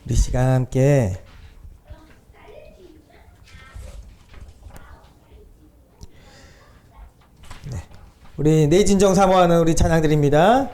우리 시간 함께 우리 내진정 사모하는 우리 찬양드립니다.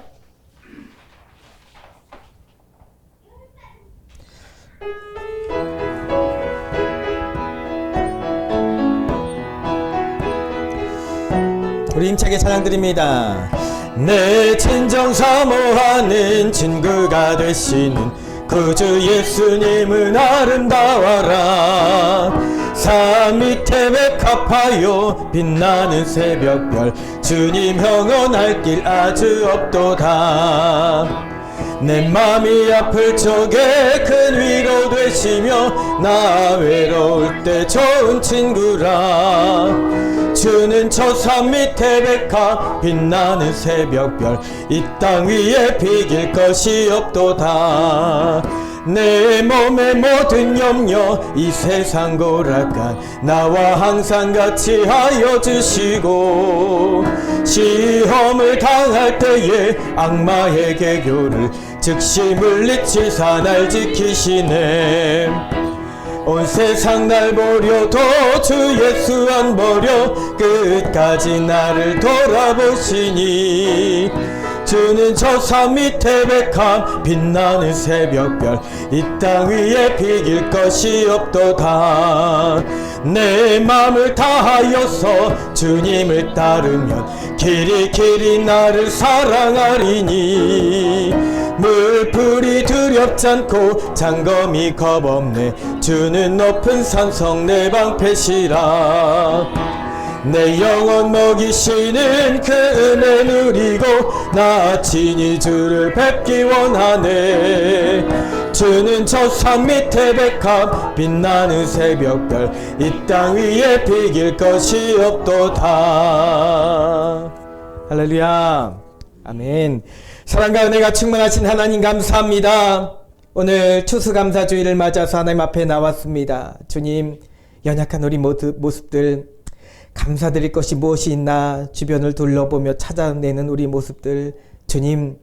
우리 힘차게 찬양드립니다. 내 진정 사모하는 친구가 되시는 구주 예수님은 아름다워라. 산 밑에 백합하여 빛나는 새벽별 주님 형언할 길 아주 없도다. 내 맘이 아플 적에 큰 위로 되시며 나 외로울 때 좋은 친구라. 주는 저 산 밑에 백합 빛나는 새벽별 이 땅 위에 비길 것이 없도다. 내 몸의 모든 염려 이 세상 고락한 나와 항상 같이 하여 주시고 시험을 당할 때에 악마의 개교를 즉시 물리치사 날 지키시네. 온 세상 날 버려도 주 예수 안 버려 끝까지 나를 돌아보시니 주는 저 산 밑에 백합 빛나는 새벽별 이 땅 위에 비길 것이 없도다. 내 맘을 다하여서 주님을 따르면 길이 나를 사랑하리니 물풀이 두렵지 않고 장검이 겁없네. 주는 높은 산성 내 방패시라. 내 영혼 먹이시는 그 은혜 누리고 나 친히 주를 뵙기 원하네. 주는 저 산 밑에 백합 빛나는 새벽별 이 땅 위에 비길 것이 없도다. 할렐루야. 아멘. 사랑과 은혜가 충만하신 하나님 감사합니다. 오늘 추수감사주일을 맞아서 하나님 앞에 나왔습니다. 주님, 연약한 우리 모습들 감사드릴 것이 무엇이 있나 주변을 둘러보며 찾아내는 우리 모습들, 주님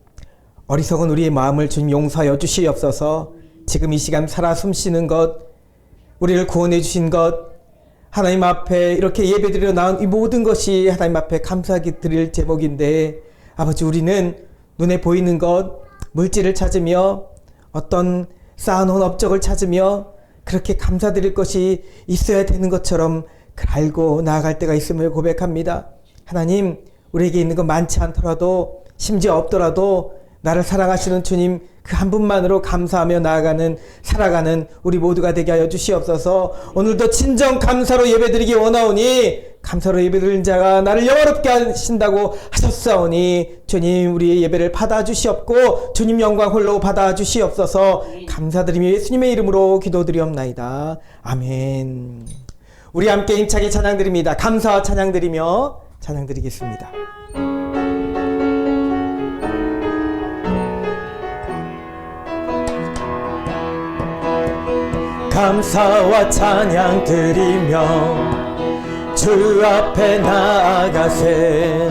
어리석은 우리의 마음을 주님 용서하여 주시옵소서. 지금 이 시간 살아 숨쉬는 것, 우리를 구원해 주신 것, 하나님 앞에 이렇게 예배드리러 나온 이 모든 것이 하나님 앞에 감사하게 드릴 제목인데, 아버지 우리는 눈에 보이는 것, 물질을 찾으며 어떤 쌓아놓은 업적을 찾으며 그렇게 감사드릴 것이 있어야 되는 것처럼 알고 나아갈 때가 있음을 고백합니다. 하나님, 우리에게 있는 것 많지 않더라도 심지어 없더라도 나를 사랑하시는 주님 그 한 분만으로 감사하며 나아가는 살아가는 우리 모두가 되게 하여 주시옵소서. 오늘도 진정 감사로 예배드리기 원하오니 감사로 예배드리는 자가 나를 영화롭게 하신다고 하셨사오니 주님 우리의 예배를 받아주시옵고 주님 영광 홀로 받아주시옵소서. 감사드리며 예수님의 이름으로 기도드리옵나이다. 아멘. 우리 함께 힘차게 찬양드립니다. 감사와 찬양드리며 찬양드리겠습니다. 감사와 찬양드리며 주 앞에 나아가세.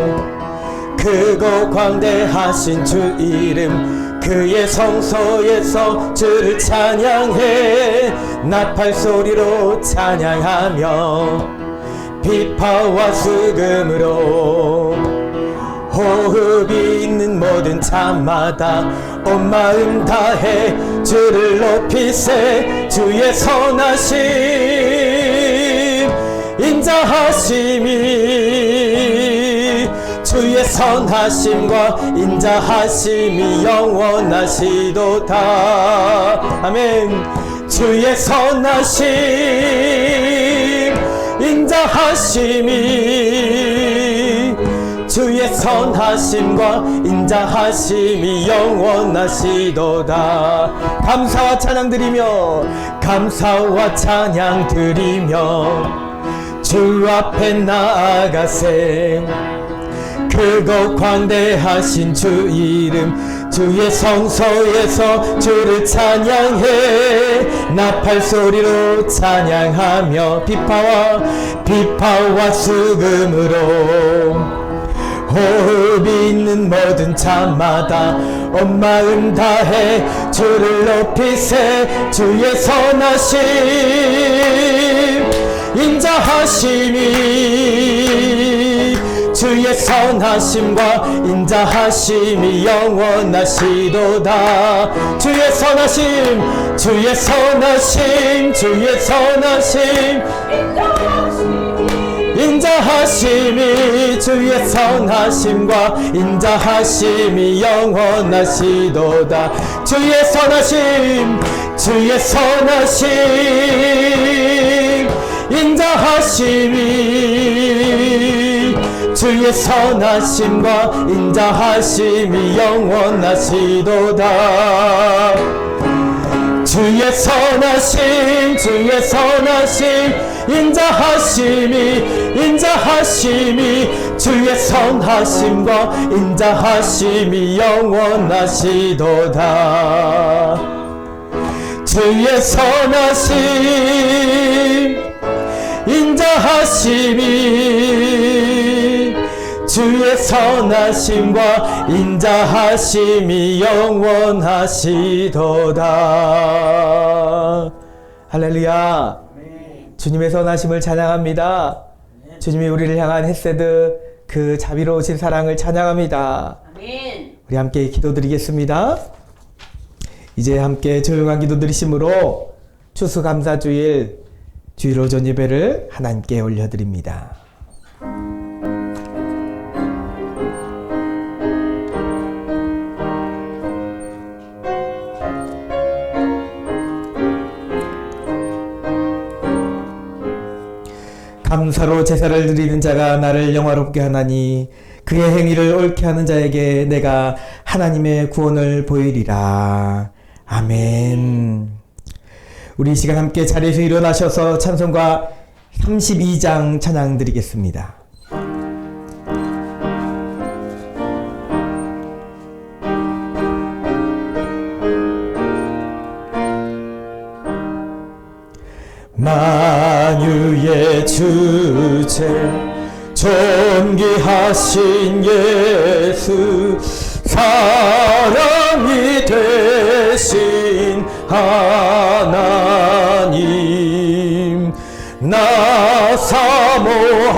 크고 광대하신 주 이름 그의 성소에서 주를 찬양해. 나팔 소리로 찬양하며 비파와 수금으로 호흡이 있는 모든 잠마다 온 마음 다해 주를 높이세. 주의 선하심 인자하심이 주의 선하심과 인자하심이 영원하시도다. 아멘. 주의 선하심 인자하심이 주의 선하심과 인자하심이 영원하시도다. 감사와 찬양드리며 감사와 찬양드리며 주 앞에 나아가세. 크고 광대하신 주 이름 주의 성소에서 주를 찬양해. 나팔 소리로 찬양하며 비파와 수금으로 호흡이 있는 모든 자마다 온 마음 다해 주를 높이세. 주의 선하심 인자하심이 주의 선하심과 인자하심이 영원하시도다. 주의 선하심 주의 선하심 주의 선하심 인자하심이 주의 선하심과 인자하심이 영원하시도다. 주의 선하심 주의 선하심 인자하심이 주의 선하심과 인자하심이 영원하시도다. 주의 선하심 주의 선하심 인자하심이 주의 선하심과 인자하심이 영원하시도다. 주의 선하심 인자하심이 주의 선하심과 인자하심이 영원하시도다. 할렐루야. 주님의 선하심을 찬양합니다. 주님이 우리를 향한 헤세드 그 자비로우신 사랑을 찬양합니다. 우리 함께 기도드리겠습니다. 이제 함께 조용한 기도 드리심으로 추수감사주일 주일 오전 예배를 하나님께 올려드립니다. 감사로 제사를 드리는 자가 나를 영화롭게 하나니 그의 행위를 옳게 하는 자에게 내가 하나님의 구원을 보이리라. 아멘. 우리 이 시간 함께 자리에서 일어나셔서 찬송가 32장 찬양 드리겠습니다. 만유의 주제 존귀하신 예수 사랑이 되신 하나님 나 사모하여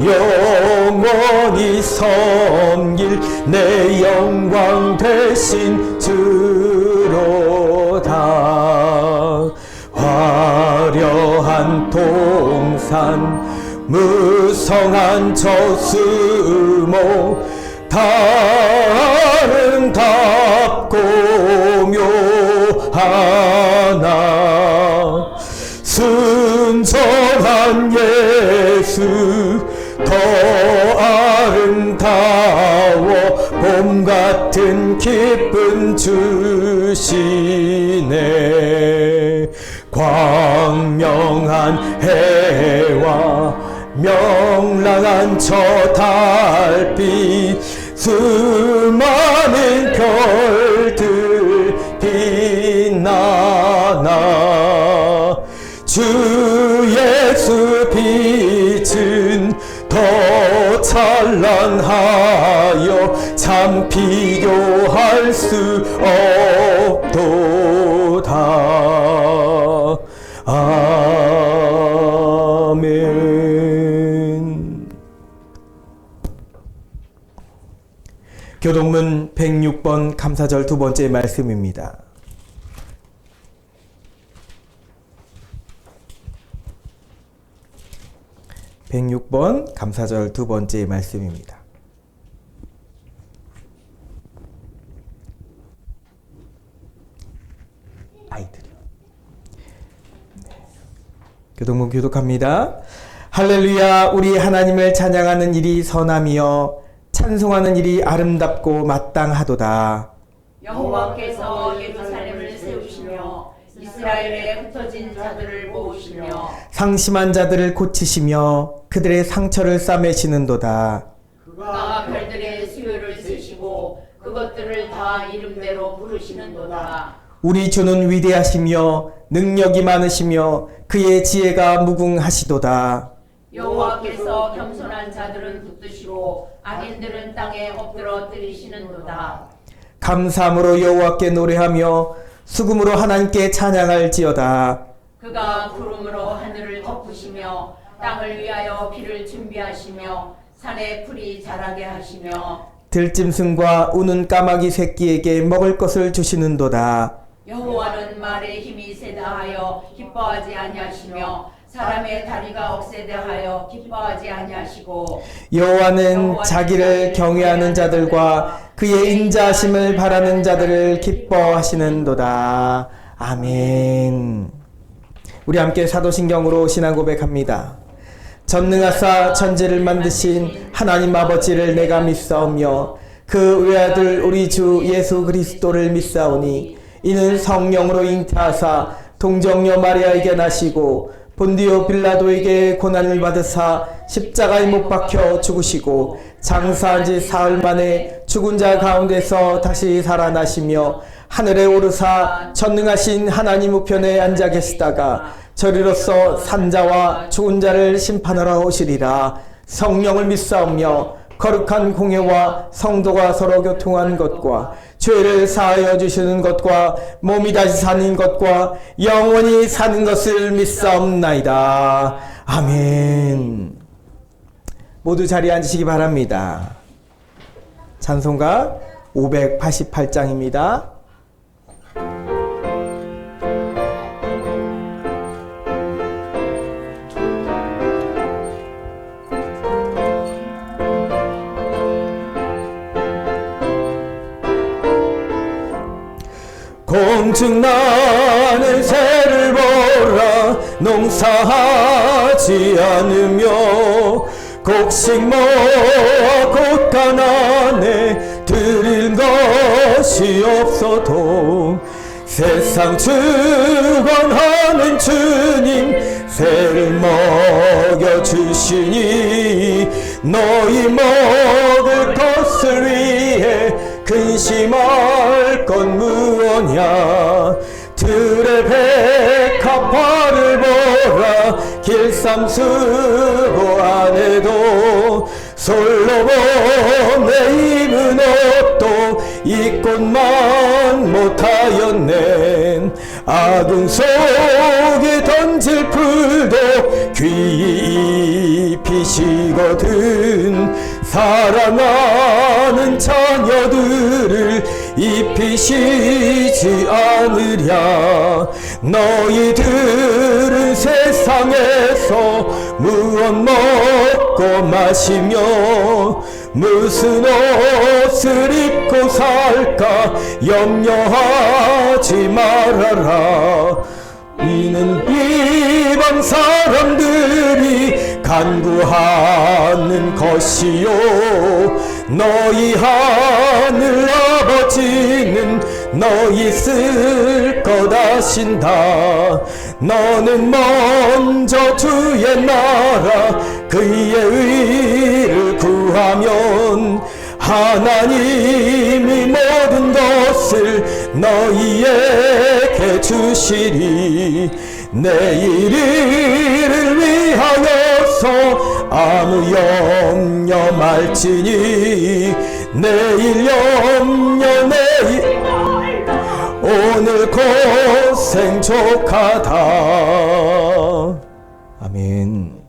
영원히 섬길 내 영광 되신 주로다. 화려한 동산 무성한 저수모 아름답고 묘하나 순전한 예수 더 아름다워 봄 같은 기쁨 주시네. 광명한 해와 명랑한 저 달빛 수많은 별들 빛나나 주 예수 빛은 더 찬란하여 참 비교할 수 없도다. 아멘. 교동문 106번 감사절 두 번째 말씀입니다. (106번) 감사절 두 번째 말씀입니다. 아이들이 교동문 교독합니다. 할렐루야. 우리 하나님을 찬양하는 일이 선함이여 찬송하는 일이 아름답고 마땅하도다. 여호와께서 예루살렘을 세우시며 이스라엘에 흩어진 자들을 모으시며 상심한 자들을 고치시며 그들의 상처를 싸매시는도다. 그가 별들의 수요를 세시고 그것들을 다 이름대로 부르시는도다. 우리 주는 위대하시며 능력이 많으시며 그의 지혜가 무궁하시도다. 여호와께서 겸손한 자들은 붙드시고 악인들은 땅에 엎드러뜨리시는도다. 감사함으로 여호와께 노래하며 수금으로 하나님께 찬양할지어다. 그가 구름으로 하늘을 덮으시며 땅을 위하여 비를 준비하시며 산에 풀이 자라게 하시며 들짐승과 우는 까마귀 새끼에게 먹을 것을 주시는도다. 여호와는 말에 힘이 세다하여 기뻐하지 아니하시며 사람의 다리가 억세다하여 기뻐하지 아니하시고 여호와는 자기를 경외하는 자들과 그의 인자하심을 바라는 자들을 기뻐하시는도다. 아멘. 우리 함께 사도신경으로 신앙 고백합니다. 전능하사 천지를 만드신 하나님 아버지를 내가 믿사오며 그 외아들 우리 주 예수 그리스도를 믿사오니 이는 성령으로 잉태하사 동정녀 마리아에게 나시고 본디오 빌라도에게 고난을 받으사 십자가에 못 박혀 죽으시고 장사한 지 사흘 만에 죽은 자 가운데서 다시 살아나시며 하늘에 오르사 전능하신 하나님 우편에 앉아 계시다가 저리로서 산자와 죽은 자를 심판하러 오시리라. 성령을 믿사오며 거룩한 공예와 성도가 서로 교통한 것과 죄를 사하여 주시는 것과 몸이 다시 사는 것과 영원히 사는 것을 믿사옵나이다. 아멘. 모두 자리에 앉으시기 바랍니다. 찬송가 588장입니다. 공중 나는 새를 보라. 농사하지 않으며 곡식 모아 곳간안에 드릴 것이 없어도 세상 주관하는 주님 새를 먹여주시니 너희 먹을 것을 위해 근심할 건 무엇냐. 들의 백합화를 보라. 길삼수고 안에도 솔로몬의 입은 옷도 이 꽃만 못하였네. 아궁 속에 던질 풀도 귀히 입히시거든. 사랑하는 자녀들을 입히시지 않으랴. 너희들은 세상에서 무엇 먹고 마시며 무슨 옷을 입고 살까 염려하지 말아라. 이는 이방 사람들이 간구하는 것이요 너희 하늘 아버지는 너희 쓸 것 아신다. 너는 먼저 주의 나라 그의 의를 구하면 하나님이 모든 것을 너희에게 주시리. 내일 일을 위하여서 아무 염려 말지니 내일 염려 내일 오늘 고생 족하다. 아멘.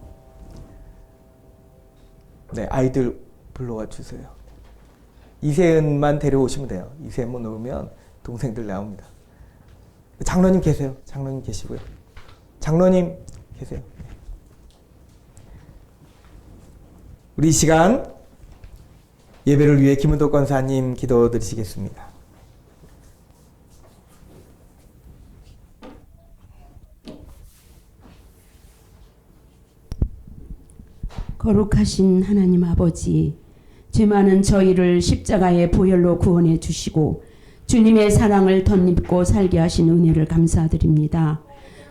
네, 아이들 불러와 주세요. 이세은만 데려오시면 돼요. 이세은만 오면 동생들 나옵니다. 장로님 계세요. 장로님 계시고요. 장로님 계세요. 우리 이 시간 예배를 위해 김은도 권사님 기도 드리시겠습니다. 거룩하신 하나님 아버지, 죄 많은 저희를 십자가의 보혈로 구원해 주시고 주님의 사랑을 덧입고 살게 하신 은혜를 감사드립니다.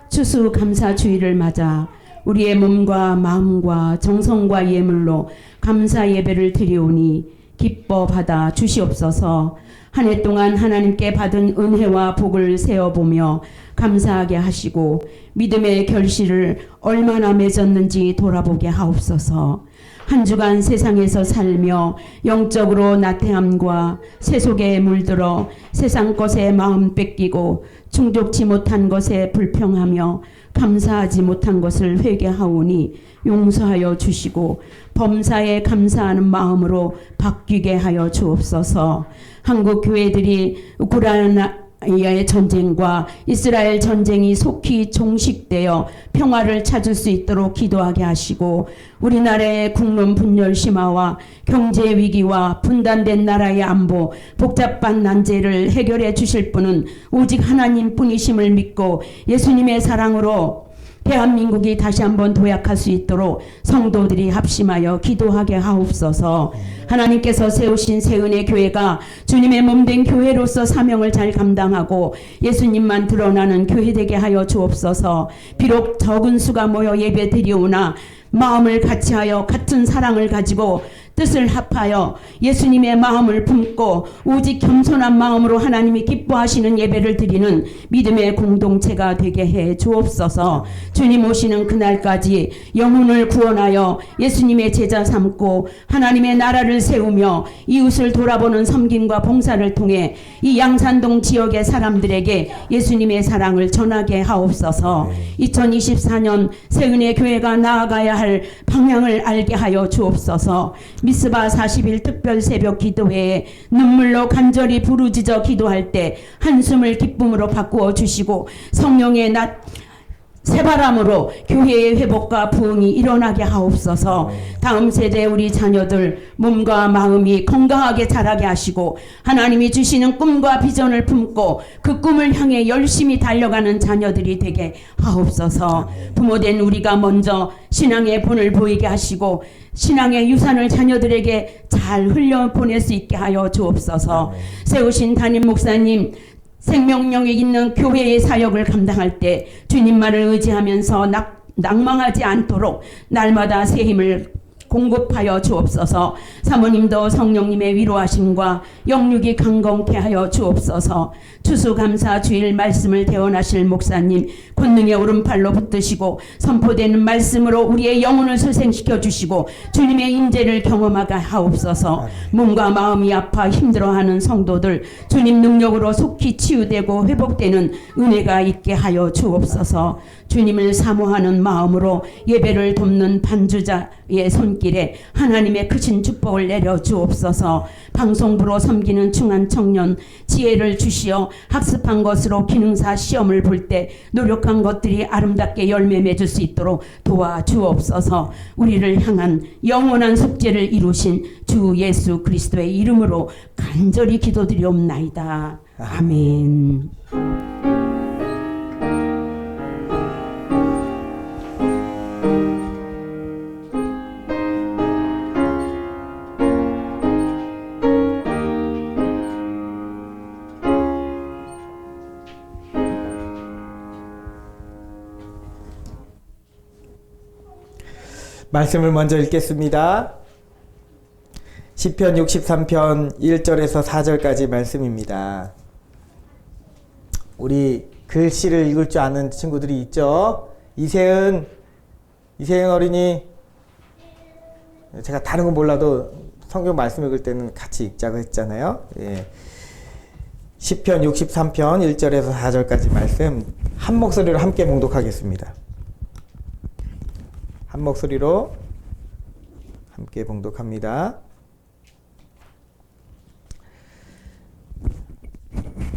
추수 감사 주일을 맞아 우리의 몸과 마음과 정성과 예물로 감사 예배를 드리오니 기뻐 받아 주시옵소서. 한 해 동안 하나님께 받은 은혜와 복을 세어보며 감사하게 하시고 믿음의 결실을 얼마나 맺었는지 돌아보게 하옵소서. 한 주간 세상에서 살며 영적으로 나태함과 세속에 물들어 세상 것에 마음 뺏기고 충족치 못한 것에 불평하며 감사하지 못한 것을 회개하오니 용서하여 주시고 범사에 감사하는 마음으로 바뀌게 하여 주옵소서. 한국 교회들이 우크라이나의 전쟁과 이스라엘 전쟁이 속히 종식되어 평화를 찾을 수 있도록 기도하게 하시고 우리나라의 국론 분열 심화와 경제 위기와 분단된 나라의 안보, 복잡한 난제를 해결해 주실 분은 오직 하나님뿐이심을 믿고 예수님의 사랑으로 대한민국이 다시 한번 도약할 수 있도록 성도들이 합심하여 기도하게 하옵소서. 하나님께서 세우신 새은혜 교회가 주님의 몸된 교회로서 사명을 잘 감당하고 예수님만 드러나는 교회 되게 하여 주옵소서. 비록 적은 수가 모여 예배 드리오나 마음을 같이하여 같은 사랑을 가지고 뜻을 합하여 예수님의 마음을 품고 오직 겸손한 마음으로 하나님이 기뻐하시는 예배를 드리는 믿음의 공동체가 되게 해 주옵소서. 주님 오시는 그날까지 영혼을 구원하여 예수님의 제자 삼고 하나님의 나라를 세우며 이웃을 돌아보는 섬김과 봉사를 통해 이 양산동 지역의 사람들에게 예수님의 사랑을 전하게 하옵소서. 2024년 새은혜 교회가 나아가야 할 방향을 알게 하여 주옵소서. 미스바 40일 특별 새벽 기도회에 눈물로 간절히 부르짖어 기도할 때 한숨을 기쁨으로 바꾸어 주시고 성령의 새바람으로 교회의 회복과 부흥이 일어나게 하옵소서. 다음 세대 우리 자녀들 몸과 마음이 건강하게 자라게 하시고 하나님이 주시는 꿈과 비전을 품고 그 꿈을 향해 열심히 달려가는 자녀들이 되게 하옵소서. 부모된 우리가 먼저 신앙의 본을 보이게 하시고 신앙의 유산을 자녀들에게 잘 흘려보낼 수 있게 하여 주옵소서. 세우신 담임 목사님 생명력이 있는 교회의 사역을 감당할 때 주님만을 의지하면서 낭망하지 않도록 날마다 새 힘을 공급하여 주옵소서. 사모님도 성령님의 위로하심과 영육이 강건케 하여 주옵소서. 추수감사 주일 말씀을 대언하실 목사님 권능의 오른팔로 붙드시고 선포되는 말씀으로 우리의 영혼을 소생시켜 주시고 주님의 임재를 경험하게 하옵소서. 몸과 마음이 아파 힘들어하는 성도들 주님 능력으로 속히 치유되고 회복되는 은혜가 있게 하여 주옵소서. 주님을 사모하는 마음으로 예배를 돕는 반주자의 손길에 하나님의 크신 축복을 내려 주옵소서. 방송부로 섬기는 충한 청년 지혜를 주시어 학습한 것으로 기능사 시험을 볼 때 노력한 것들이 아름답게 열매 맺을 수 있도록 도와주옵소서. 우리를 향한 영원한 숙제를 이루신 주 예수 그리스도의 이름으로 간절히 기도드리옵나이다. 아멘. 말씀을 먼저 읽겠습니다. 시편 63편 1절에서 4절까지 말씀입니다. 우리 글씨를 읽을 줄 아는 친구들이 있죠? 이세은 어린이, 제가 다른 건 몰라도 성경 말씀 읽을 때는 같이 읽자고 했잖아요. 예. 시편 63편 1절에서 4절까지 말씀 한 목소리로 함께 봉독하겠습니다. 한 목소리로 함께 봉독합니다.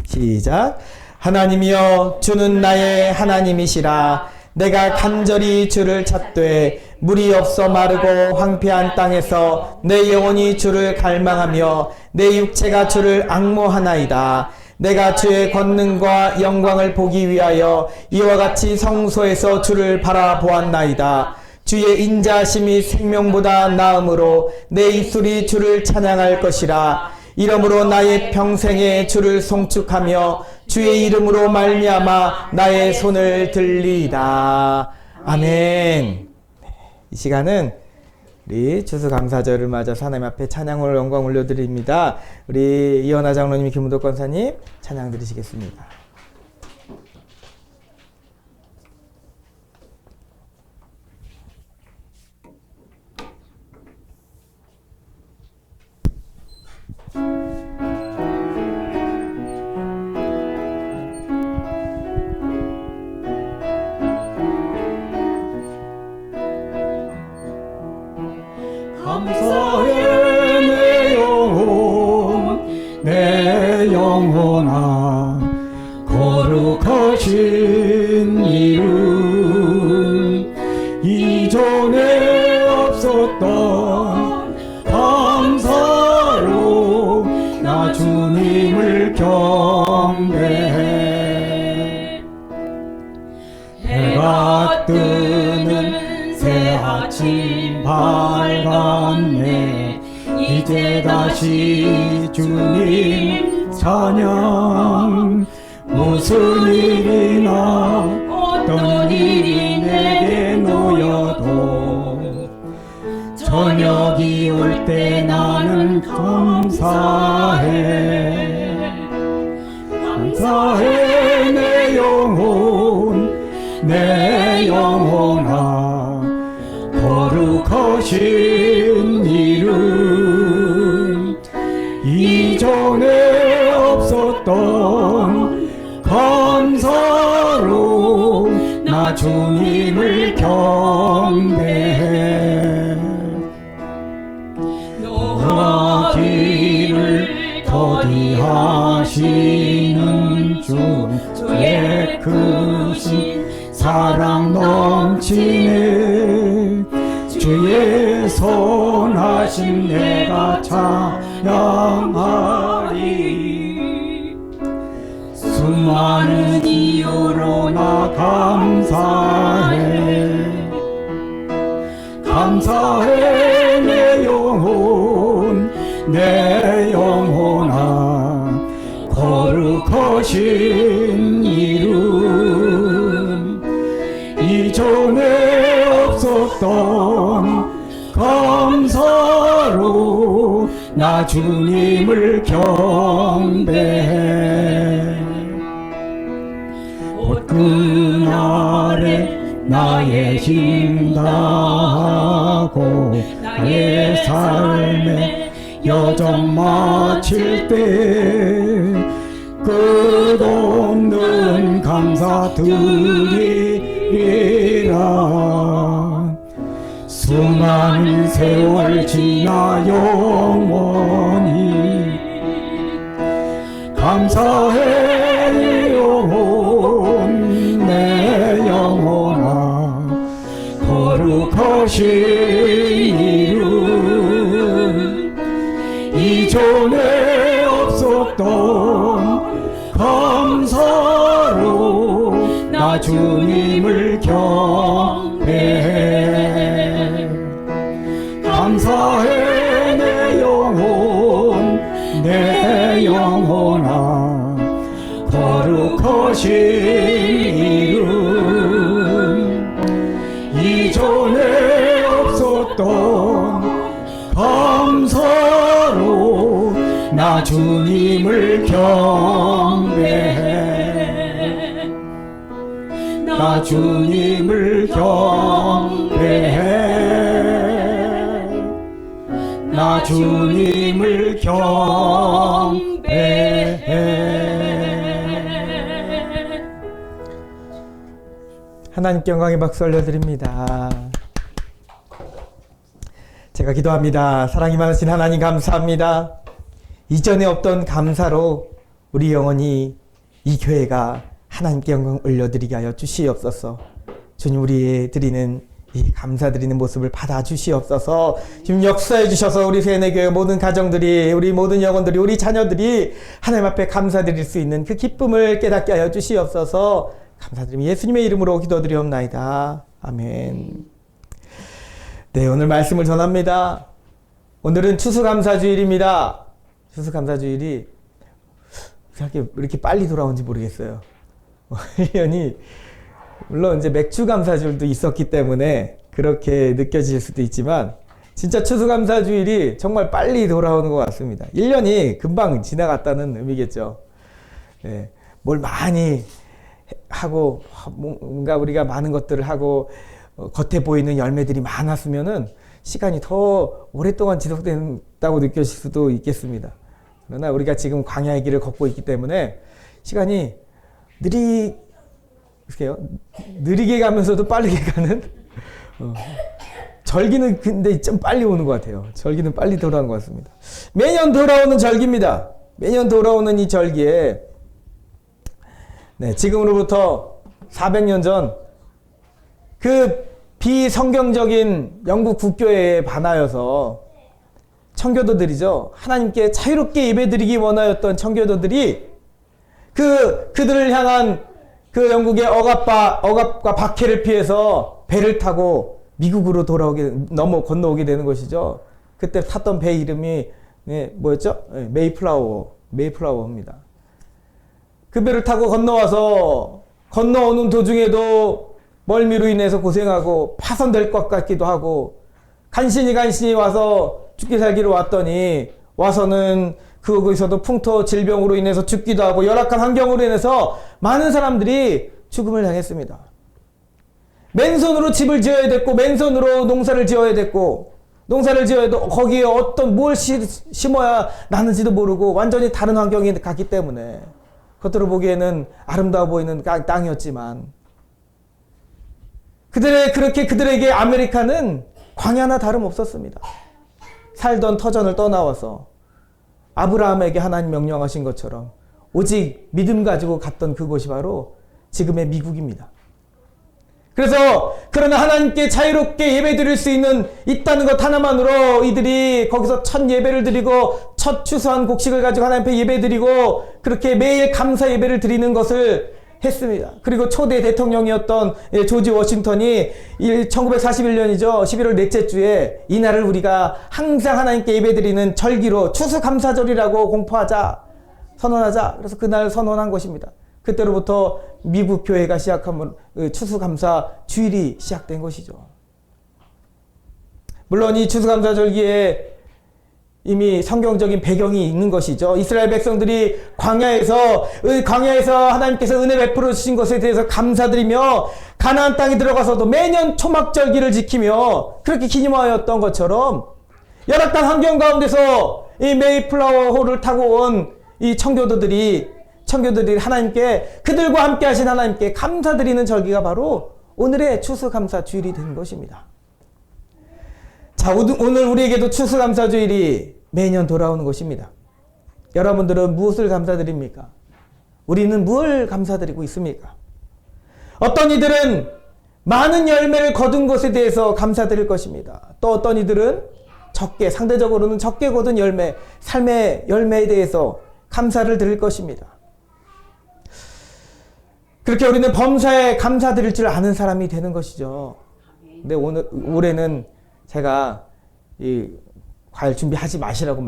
시작. 하나님이여 주는 나의 하나님이시라. 내가 간절히 주를 찾되 물이 없어 마르고 황폐한 땅에서 내 영혼이 주를 갈망하며 내 육체가 주를 앙모하나이다. 내가 주의 권능과 영광을 보기 위하여 이와 같이 성소에서 주를 바라보았나이다. 주의 인자심이 생명보다 나음으로 내 입술이 주를 찬양할 것이라. 이러므로 나의 평생에 주를 송축하며 주의 이름으로 말미암아 나의 손을 들리이다. 아멘. 이 시간은 우리 추수감사절을 맞아서 하나님 앞에 찬양을 영광 올려드립니다. 우리 이현아 장로님, 김은덕 권사님 찬양 드리시겠습니다. 영혼아 거룩하신 이름 이전에 없었던 감사로 나 주님을 경배해 해가 뜨는 새 아침 밝았네 이제 다시 주님 찬양 무슨 일이나 어떤 일이 내게 놓여도 저녁이 올 때 나는 감사해 감사해 내 영혼아 거룩하신 이름 이전에 없었던 감사로 나 주님을 경배해 너와 길을 더디하시는 주 주의 크신 사랑 넘치네 주의 선하심 내가 찬양하리 수많은 이유로 나 감사해 감사해 내 영혼아 거룩하신 이름 이전에 없었던 감사로 나 주님을 경배해 옷금 아래 나의 힘 다하고 나의 삶에 여정 마칠 때 끝없는 감사 드리리라 수많은 세월 지나 영원히 감사해 영혼 내 영혼아 거룩하신 이름 이전에 없었던 감사로 나 주님을 경배해 감사해 내 영혼아 거룩하신 이름 이전에 없었던 감사로 나 주님을 경배해 나 주님을 경배해 나 주님을 경배해 하나님께 영광의 박수 올려드립니다. 제가 기도합니다. 사랑이 많으신 하나님 감사합니다. 이전에 없던 감사로 우리 영혼이 이 교회가 하나님께 영광 올려드리게 하여 주시옵소서. 주님 우리의 드리는 이 감사드리는 모습을 받아주시옵소서. 지금 역사해 주셔서 우리 세뇌교회 모든 가정들이 우리 모든 영혼들이 우리 자녀들이 하나님 앞에 감사드릴 수 있는 그 기쁨을 깨닫게 하여 주시옵소서. 감사드리며 예수님의 이름으로 기도드리옵나이다. 아멘. 네, 오늘 말씀을 전합니다. 오늘은 추수감사주일입니다. 추수감사주일이 왜 이렇게 빨리 돌아온지 모르겠어요. 1년이 물론 이제 맥주감사주일도 있었기 때문에 그렇게 느껴질 수도 있지만 진짜 추수감사주일이 정말 빨리 돌아오는 것 같습니다. 1년이 금방 지나갔다는 의미겠죠. 네, 뭘 많이 하고 뭔가 우리가 많은 것들을 하고 겉에 보이는 열매들이 많았으면은 시간이 더 오랫동안 지속된다고 느껴질 수도 있겠습니다. 그러나 우리가 지금 광야의 길을 걷고 있기 때문에 시간이 느리게 가면서도 빠르게 가는 절기는 근데 좀 빨리 오는 것 같아요. 절기는 빨리 돌아오는 것 같습니다. 매년 돌아오는 절기입니다. 매년 돌아오는 이 절기에 지금으로부터 400년 전 그 비성경적인 영국 국교회에 반하여서 청교도들이죠. 하나님께 자유롭게 예배드리기 원하였던 청교도들이 그들을 향한 그 영국의 억압과 박해를 피해서 배를 타고 미국으로 건너오게 되는 것이죠. 그때 탔던 배 이름이 뭐였죠? 메이플라워입니다. 그 배를 타고 건너오는 도중에도 멀미로 인해서 고생하고 파손될 것 같기도 하고 간신히 와서 죽기 살기로 왔더니 와서는 거기서도 풍토 질병으로 인해서 죽기도 하고 열악한 환경으로 인해서 많은 사람들이 죽음을 당했습니다. 맨손으로 집을 지어야 됐고 맨손으로 농사를 지어야 됐고 농사를 지어도 거기에 뭘 심어야 나는지도 모르고 완전히 다른 환경에 갔기 때문에 겉으로 보기에는 아름다워 보이는 땅이었지만 그들에게 아메리카는 광야나 다름없었습니다. 살던 터전을 떠나와서 아브라함에게 하나님 명령하신 것처럼 오직 믿음 가지고 갔던 그곳이 바로 지금의 미국입니다. 그래서 그러나 하나님께 자유롭게 예배드릴 수 있다는 것 하나만으로 이들이 거기서 첫 예배를 드리고 첫 추수한 곡식을 가지고 하나님 앞에 예배드리고 그렇게 매일 감사 예배를 드리는 것을 했습니다. 그리고 초대 대통령이었던 조지 워싱턴이 1941년이죠. 11월 넷째 주에 이날을 우리가 항상 하나님께 예배드리는 절기로 추수감사절이라고 선언하자. 그래서 그날 선언한 것입니다. 그때로부터 미국 교회가 시작한 추수감사 주일이 시작된 것이죠. 물론 이 추수감사절기에 이미 성경적인 배경이 있는 것이죠. 이스라엘 백성들이 광야에서 하나님께서 은혜 베풀어 주신 것에 대해서 감사드리며 가나안 땅에 들어가서도 매년 초막절기를 지키며 그렇게 기념하였던 것처럼 열악한 환경 가운데서 이 메이플라워 홀을 타고 온 이 청교도들이 하나님께 그들과 함께 하신 하나님께 감사드리는 절기가 바로 오늘의 추수감사 주일이 된 것입니다. 자, 오늘 우리에게도 추수감사 주일이 매년 돌아오는 것입니다. 여러분들은 무엇을 감사드립니까? 우리는 무엇을 감사드리고 있습니까? 어떤 이들은 많은 열매를 거둔 것에 대해서 감사드릴 것입니다. 또 어떤 이들은 상대적으로는 적게 거둔 열매, 삶의 열매에 대해서 감사를 드릴 것입니다. 그렇게 우리는 범사에 감사드릴 줄 아는 사람이 되는 것이죠. 근데 올해는 제가 이 과일 준비하지 마시라고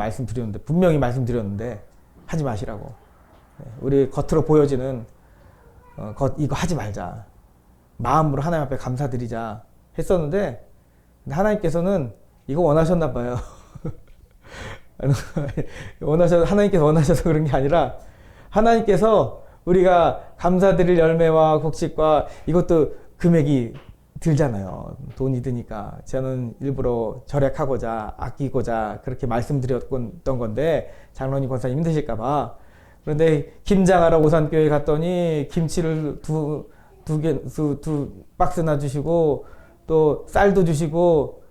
분명히 말씀드렸는데 하지 마시라고. 우리 겉으로 보여지는 이거 하지 말자. 마음으로 하나님 앞에 감사드리자 했었는데 하나님께서는 이거 원하셨나 봐요. 하나님께서 원하셔서 그런 게 아니라 하나님께서 우리가 감사드릴 열매와 곡식과 이것도 금액이 들잖아요. 돈이 드니까 저는 일부러 절약하고자 아끼고자 그렇게 말씀드렸던 건데 장로님 권사님 힘드실까봐. 그런데 김장하러 오산교회 갔더니 김치를 두 박스나 주시고 또 쌀도 주시고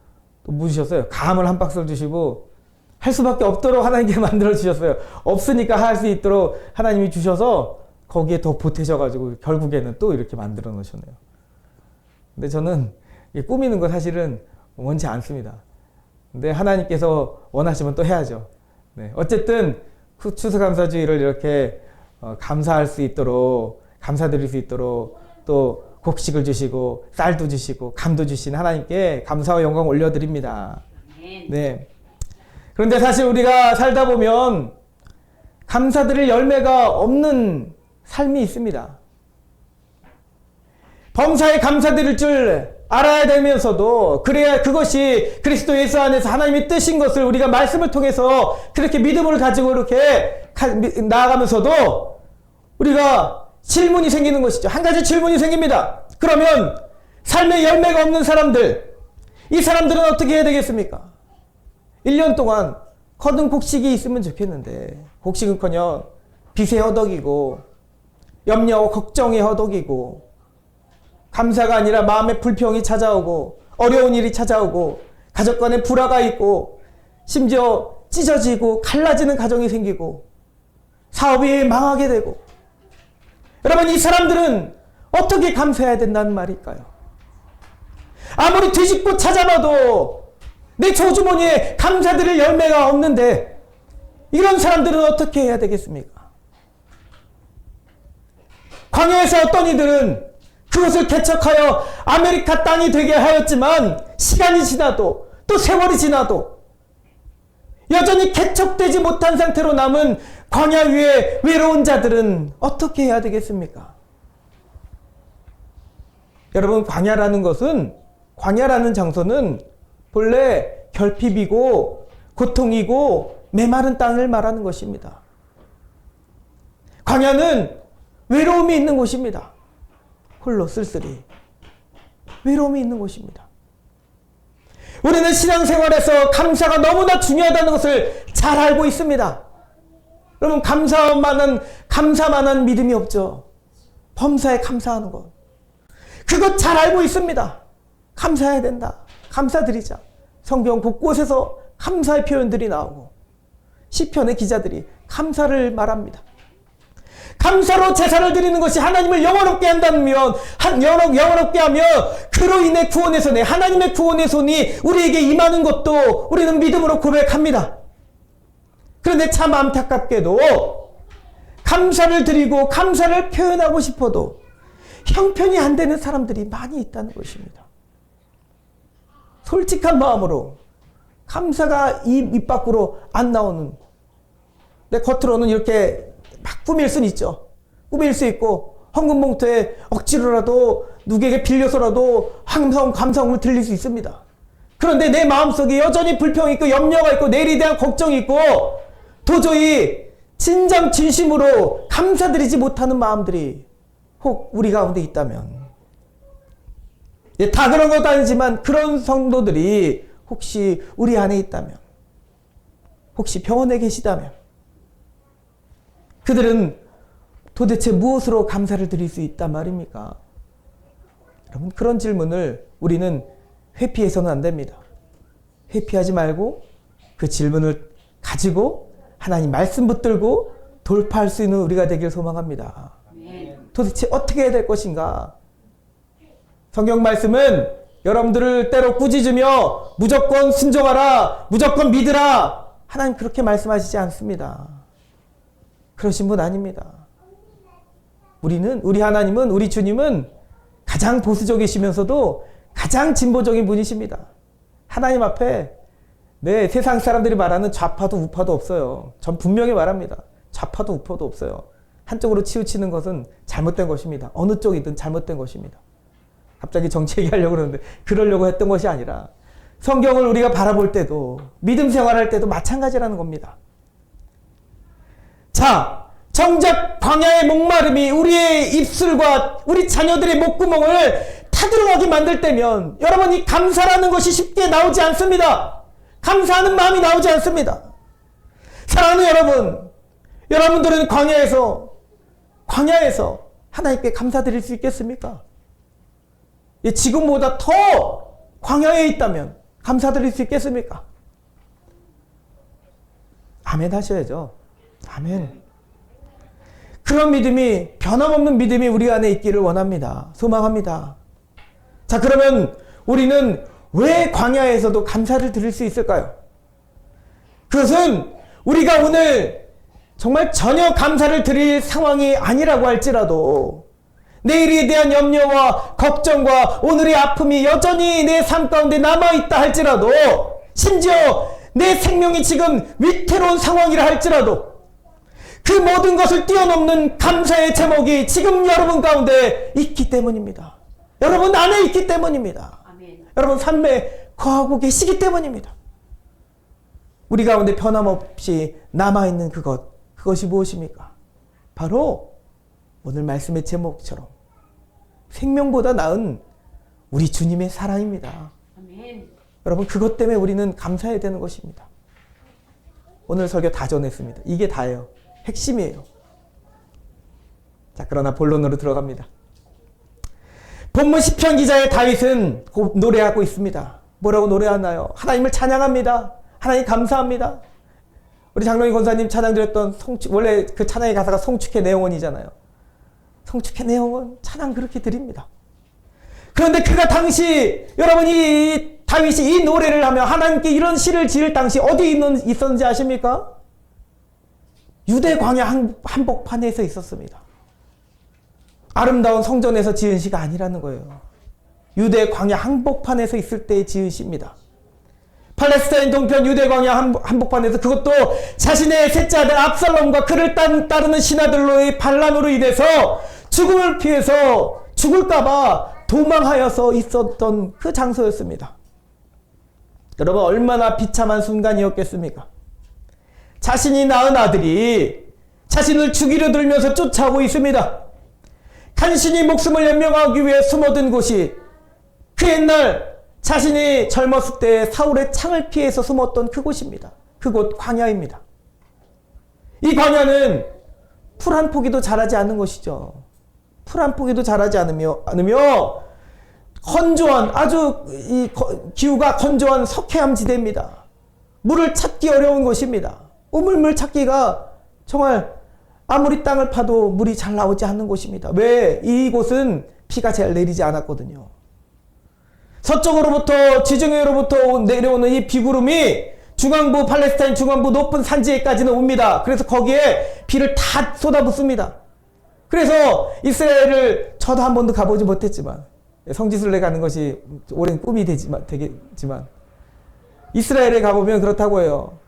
또 뭐 주셨어요? 감을 한 박스를 주시고 할 수밖에 없도록 하나님께 만들어 주셨어요. 없으니까 할 수 있도록 하나님이 주셔서 거기에 더 보태셔가지고 결국에는 또 이렇게 만들어 놓으셨네요. 근데 저는 꾸미는 거 사실은 원치 않습니다. 근데 하나님께서 원하시면 또 해야죠. 네. 어쨌든 추수감사주의를 이렇게 감사할 수 있도록 감사드릴 수 있도록 또 곡식을 주시고 쌀도 주시고 감도 주신 하나님께 감사와 영광 올려드립니다. 네. 그런데 사실 우리가 살다 보면 감사드릴 열매가 없는 삶이 있습니다. 범사에 감사드릴 줄 알아야 되면서도 그래야 그것이 그리스도 예수 안에서 하나님이 뜨신 것을 우리가 말씀을 통해서 그렇게 믿음을 가지고 이렇게 나아가면서도 우리가 질문이 생기는 것이죠. 한 가지 질문이 생깁니다. 그러면 삶의 열매가 없는 사람들, 이 사람들은 어떻게 해야 되겠습니까? 1년 동안 거둔 곡식이 있으면 좋겠는데 곡식은커녕 빚에 허덕이고 염려와 걱정에 허덕이고 감사가 아니라 마음의 불평이 찾아오고 어려운 일이 찾아오고 가족 간에 불화가 있고 심지어 찢어지고 갈라지는 가정이 생기고 사업이 망하게 되고, 여러분, 이 사람들은 어떻게 감사해야 된다는 말일까요? 아무리 뒤집고 찾아봐도 내 조주머니에 감사드릴 열매가 없는데 이런 사람들은 어떻게 해야 되겠습니까? 광야에서 어떤 이들은 그것을 개척하여 아메리카 땅이 되게 하였지만 시간이 지나도 또 세월이 지나도 여전히 개척되지 못한 상태로 남은 광야 위에 외로운 자들은 어떻게 해야 되겠습니까? 여러분, 광야라는 장소는 본래 결핍이고 고통이고 메마른 땅을 말하는 것입니다. 광야는 외로움이 있는 곳입니다. 홀로 쓸쓸히 외로움이 있는 곳입니다. 우리는 신앙생활에서 감사가 너무나 중요하다는 것을 잘 알고 있습니다. 여러분, 감사만한 믿음이 없죠. 범사에 감사하는 것, 그것 잘 알고 있습니다. 감사해야 된다. 감사드리자. 성경 곳곳에서 감사의 표현들이 나오고 시편의 기자들이 감사를 말합니다. 감사로 제사를 드리는 것이 하나님을 영원롭게 한다면, 영원롭게 하며 그로 인해 구원의 손에, 하나님의 구원의 손이 우리에게 임하는 것도 우리는 믿음으로 고백합니다. 그런데 참 안타깝게도 감사를 드리고 감사를 표현하고 싶어도 형편이 안 되는 사람들이 많이 있다는 것입니다. 솔직한 마음으로 감사가 입 밖으로 안 나오는, 내 겉으로는 이렇게 막 꾸밀 수는 있죠. 꾸밀 수 있고 헌금 봉투에 억지로라도 누구에게 빌려서라도 감사함을 들릴 수 있습니다. 그런데 내 마음속에 여전히 불평이 있고 염려가 있고 내일에 대한 걱정이 있고 도저히 진정 진심으로 감사드리지 못하는 마음들이 혹 우리 가운데 있다면, 다 그런 것도 아니지만 그런 성도들이 혹시 우리 안에 있다면, 혹시 병원에 계시다면 그들은 도대체 무엇으로 감사를 드릴 수 있단 말입니까? 여러분, 그런 질문을 우리는 회피해서는 안 됩니다. 회피하지 말고 그 질문을 가지고 하나님 말씀 붙들고 돌파할 수 있는 우리가 되길 소망합니다. 도대체 어떻게 해야 될 것인가? 성경 말씀은 여러분들을 때로 꾸짖으며 무조건 순종하라, 무조건 믿으라, 하나님 그렇게 말씀하시지 않습니다. 그러신 분 아닙니다. 우리 하나님은, 우리 주님은 가장 보수적이시면서도 가장 진보적인 분이십니다. 하나님 앞에 세상 사람들이 말하는 좌파도 우파도 없어요. 전 분명히 말합니다. 좌파도 우파도 없어요. 한쪽으로 치우치는 것은 잘못된 것입니다. 어느 쪽이든 잘못된 것입니다. 갑자기 정치 얘기하려고 그러는데 그러려고 했던 것이 아니라 성경을 우리가 바라볼 때도 믿음 생활할 때도 마찬가지라는 겁니다. 자, 정작 광야의 목마름이 우리의 입술과 우리 자녀들의 목구멍을 타들어가게 만들 때면 여러분, 이 감사라는 것이 쉽게 나오지 않습니다. 감사하는 마음이 나오지 않습니다. 사랑하는 여러분, 여러분들은 광야에서 하나님께 감사드릴 수 있겠습니까? 지금보다 더 광야에 있다면 감사드릴 수 있겠습니까? 아멘 하셔야죠. 아멘. 그런 믿음이, 변함없는 믿음이 우리 안에 있기를 원합니다. 소망합니다. 자, 그러면 우리는 왜 광야에서도 감사를 드릴 수 있을까요? 그것은 우리가 오늘 정말 전혀 감사를 드릴 상황이 아니라고 할지라도 내일에 대한 염려와 걱정과 오늘의 아픔이 여전히 내 삶 가운데 남아있다 할지라도, 심지어 내 생명이 지금 위태로운 상황이라 할지라도 그 모든 것을 뛰어넘는 감사의 제목이 지금 여러분 가운데 있기 때문입니다. 여러분 안에 있기 때문입니다. 아멘. 여러분 삶에 거하고 계시기 때문입니다. 우리 가운데 변함없이 남아있는 그것이 무엇입니까? 바로 오늘 말씀의 제목처럼 생명보다 나은 우리 주님의 사랑입니다. 아멘. 여러분, 그것 때문에 우리는 감사해야 되는 것입니다. 오늘 설교 다 전했습니다. 이게 다예요. 핵심이에요. 자, 그러나 본론으로 들어갑니다. 본문 시편 기자의 다윗은 노래하고 있습니다. 뭐라고 노래하나요? 하나님을 찬양합니다. 하나님 감사합니다. 우리 장로님 권사님 찬양 드렸던 원래 그 찬양의 가사가 송축해 내영원이잖아요. 송축해 내영원 찬양 그렇게 드립니다. 그런데 그가 당시 여러분이 다윗이 이 노래를 하며 하나님께 이런 시를 지을 당시 어디에 있었는지 아십니까? 유대 광야 한복판에서 있었습니다. 아름다운 성전에서 지은 시가 아니라는 거예요. 유대 광야 한복판에서 있을 때 지은 시입니다. 팔레스타인 동편 유대 광야 한복판에서, 그것도 자신의 셋째 아들 압살롬과 그를 따르는 신하들로의 반란으로 인해서 죽음을 피해서 죽을까봐 도망하여서 있었던 그 장소였습니다. 여러분, 얼마나 비참한 순간이었겠습니까? 자신이 낳은 아들이 자신을 죽이려 들면서 쫓아오고 있습니다. 간신히 목숨을 연명하기 위해 숨어든 곳이 그 옛날 자신이 젊었을 때 사울의 창을 피해서 숨었던 그곳입니다. 그곳 광야입니다. 이 광야는 풀 한 포기도 자라지 않는 곳이죠. 풀 한 포기도 자라지 않으며 건조한, 아주 기후가 건조한 석회암 지대입니다. 물을 찾기 어려운 곳입니다. 우물물 찾기가 정말 아무리 땅을 파도 물이 잘 나오지 않는 곳입니다. 왜? 이곳은 비가 잘 내리지 않았거든요. 서쪽으로부터, 지중해로부터 내려오는 이 비구름이 중앙부, 팔레스타인 중앙부 높은 산지에까지는 옵니다. 그래서 거기에 비를 다 쏟아붓습니다. 그래서 이스라엘을 저도 한 번도 가보지 못했지만, 성지순례 가는 것이 오랜 꿈이 되겠지만, 이스라엘에 가보면 그렇다고 해요.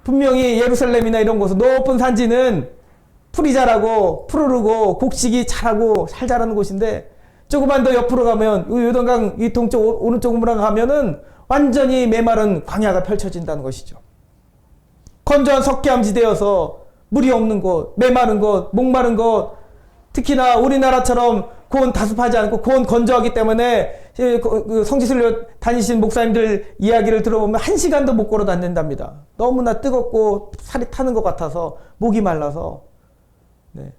분명히 예루살렘이나 이런 곳은 높은 산지는 풀이 자라고 푸르르고 곡식이 자라고 잘 자라는 곳인데, 조금만 더 옆으로 가면 요단강 이 동쪽 오른쪽 우물항 가면은 완전히 메마른 광야가 펼쳐진다는 것이죠. 건조한 석회암 지대여서 물이 없는 곳, 메마른 곳, 목마른 곳, 특히나 우리나라처럼 고온 다습하지 않고 고온 건조하기 때문에 그 성지순례 다니신 목사님들 이야기를 들어보면 1시간도 못 걸어 다닌답니다. 너무나 뜨겁고 살이 타는 것 같아서 목이 말라서, 네.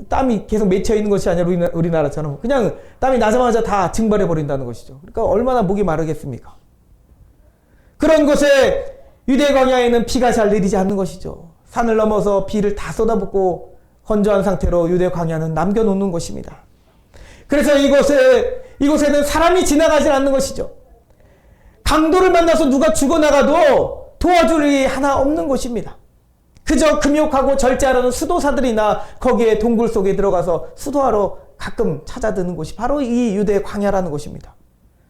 땀이 계속 맺혀 있는 것이 아니라 우리나라처럼 그냥 땀이 나자마자 다 증발해 버린다는 것이죠. 그러니까 얼마나 목이 마르겠습니까? 그런 곳에 유대 광야에는 비가 잘 내리지 않는 것이죠. 산을 넘어서 비를 다 쏟아붓고 건조한 상태로 유대 광야는 남겨놓는 곳입니다. 그래서 이곳에는 사람이 지나가지 않는 것이죠. 강도를 만나서 누가 죽어나가도 도와줄 일이 하나 없는 곳입니다. 그저 금욕하고 절제하려는 수도사들이나 거기에 동굴 속에 들어가서 수도하러 가끔 찾아드는 곳이 바로 이 유대 광야라는 곳입니다.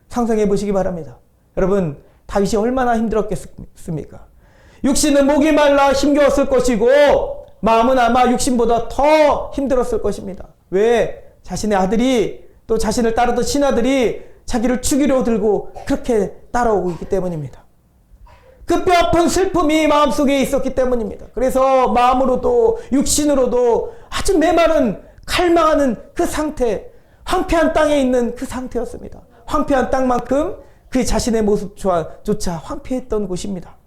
상상해 보시기 바랍니다. 여러분, 다윗이 얼마나 힘들었겠습니까? 육신은 목이 말라 힘겨웠을 것이고 마음은 아마 육신보다 더 힘들었을 것입니다. 왜? 자신의 아들이, 또 자신을 따르던 신하들이 자기를 죽이려 들고 그렇게 따라오고 있기 때문입니다. 그 뼈아픈 슬픔이 마음속에 있었기 때문입니다. 그래서 마음으로도 육신으로도 아주 메마른 칼망하는 그 상태, 황폐한 땅에 있는 그 상태였습니다. 황폐한 땅만큼 그 자신의 모습조차 황폐했던 곳입니다.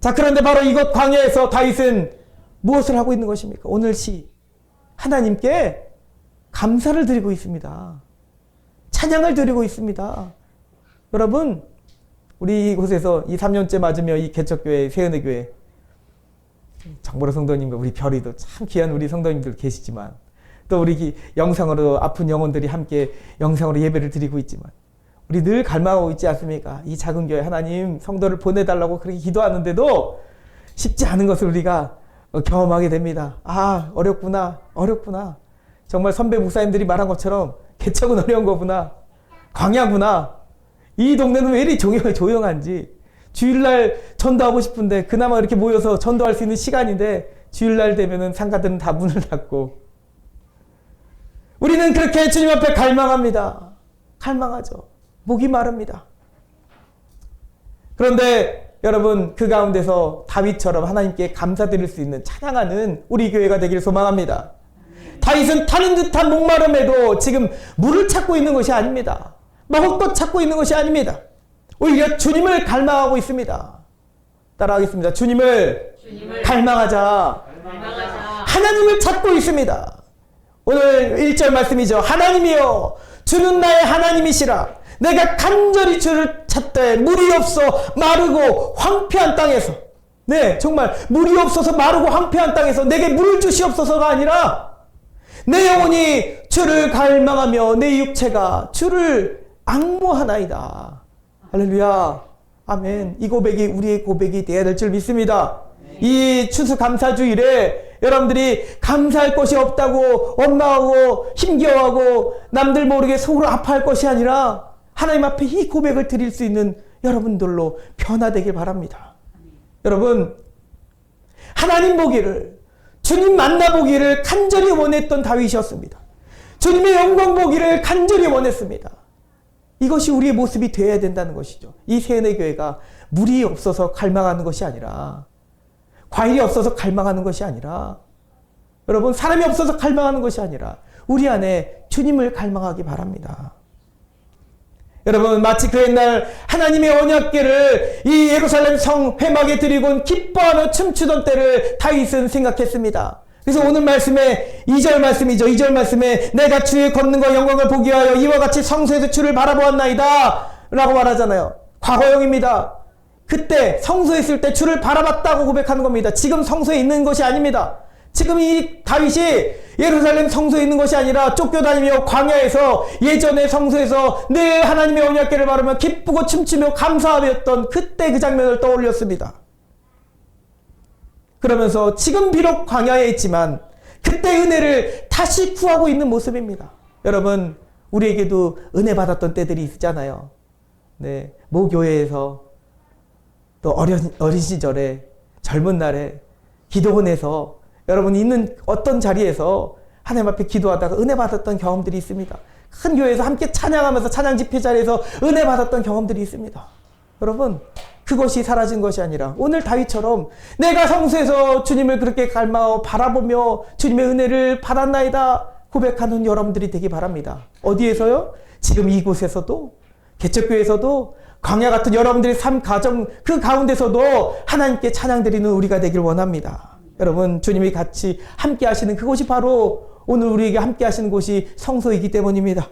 자, 그런데 바로 이곳 광야에서 다윗은 무엇을 하고 있는 것입니까? 오늘 시 하나님께 감사를 드리고 있습니다. 찬양을 드리고 있습니다. 여러분, 우리 이곳에서 이 3년째 맞으며 이 개척교회, 세은혜교회, 정보로 성도님과 우리 별이도 참 귀한 우리 성도님들 계시지만, 또 우리 영상으로 아픈 영혼들이 함께 영상으로 예배를 드리고 있지만, 우리 늘 갈망하고 있지 않습니까? 이 작은 교회 하나님 성도를 보내달라고 그렇게 기도하는데도 쉽지 않은 것을 우리가 경험하게 됩니다. 아, 어렵구나. 정말 선배 목사님들이 말한 것처럼 개척은 어려운 거구나. 광야구나. 이 동네는 왜 이리 조용한지. 주일날 전도하고 싶은데 그나마 이렇게 모여서 전도할 수 있는 시간인데 주일날 되면은 상가들은 다 문을 닫고. 우리는 그렇게 주님 앞에 갈망합니다. 갈망하죠. 목이 마릅니다. 그런데 여러분, 그 가운데서 다윗처럼 하나님께 감사드릴 수 있는 찬양하는 우리 교회가 되길 소망합니다. 다윗은 타는 듯한 목마름에도 지금 물을 찾고 있는 것이 아닙니다. 먹을 것 찾고 있는 것이 아닙니다. 오히려 주님을 갈망하고 있습니다. 따라하겠습니다. 주님을 갈망하자. 하나님을 찾고 있습니다. 오늘 1절 말씀이죠. 하나님이여, 주는 나의 하나님이시라. 내가 간절히 주를 찾되 물이 없어 마르고 황폐한 땅에서 네, 정말 물이 없어서 마르고 황폐한 땅에서 내게 물을 주시옵소서가 아니라 내 영혼이 주를 갈망하며 내 육체가 주를 앙모하나이다. 할렐루야. 아멘. 이 고백이 우리의 고백이 되어야 될 줄 믿습니다. 이 추수감사주일에 여러분들이 감사할 것이 없다고 원망하고 힘겨워하고 남들 모르게 속으로 아파할 것이 아니라 하나님 앞에 이 고백을 드릴 수 있는 여러분들로 변화되길 바랍니다. 여러분, 하나님 보기를, 주님 만나보기를 간절히 원했던 다윗이었습니다. 주님의 영광 보기를 간절히 원했습니다. 이것이 우리의 모습이 되어야 된다는 것이죠. 이 세뇌교회가 물이 없어서 갈망하는 것이 아니라, 과일이 없어서 갈망하는 것이 아니라, 여러분, 사람이 없어서 갈망하는 것이 아니라 우리 안에 주님을 갈망하기 바랍니다. 여러분, 마치 그 옛날 하나님의 언약궤를 이 예루살렘 성 회막에 드리고 기뻐하며 춤추던 때를 다윗은 생각했습니다. 그래서 오늘 말씀에 2절 말씀이죠. 2절 말씀에 내가 주의 권능과 영광을 보기 위하여 이와 같이 성소에서 주를 바라보았나이다 라고 말하잖아요. 과거형입니다. 그때 성소에 있을 때 주를 바라봤다고 고백하는 겁니다. 지금 성소에 있는 것이 아닙니다. 지금 이 다윗이 예루살렘 성소에 있는 것이 아니라 쫓겨다니며 광야에서 예전의 성소에서 늘 하나님의 언약궤를 바르며 기쁘고 춤추며 감사하였던 그때 그 장면을 떠올렸습니다. 그러면서 지금 비록 광야에 있지만 그때 은혜를 다시 구하고 있는 모습입니다. 여러분, 우리에게도 은혜 받았던 때들이 있잖아요. 네, 모교회에서 또 어린 시절에 젊은 날에 기도원에서 여러분 있는 어떤 자리에서 하나님 앞에 기도하다가 은혜 받았던 경험들이 있습니다. 큰 교회에서 함께 찬양하면서 찬양 집회 자리에서 은혜 받았던 경험들이 있습니다. 여러분, 그것이 사라진 것이 아니라 오늘 다윗처럼 내가 성소에서 주님을 그렇게 갈망하고 바라보며 주님의 은혜를 받았나이다 고백하는 여러분들이 되기 바랍니다. 어디에서요? 지금 이곳에서도, 개척교회에서도, 광야 같은 여러분들의 삶 가정 그 가운데서도 하나님께 찬양드리는 우리가 되길 원합니다. 여러분, 주님이 같이 함께 하시는 그곳이 바로 오늘 우리에게 함께 하시는 곳이 성소이기 때문입니다.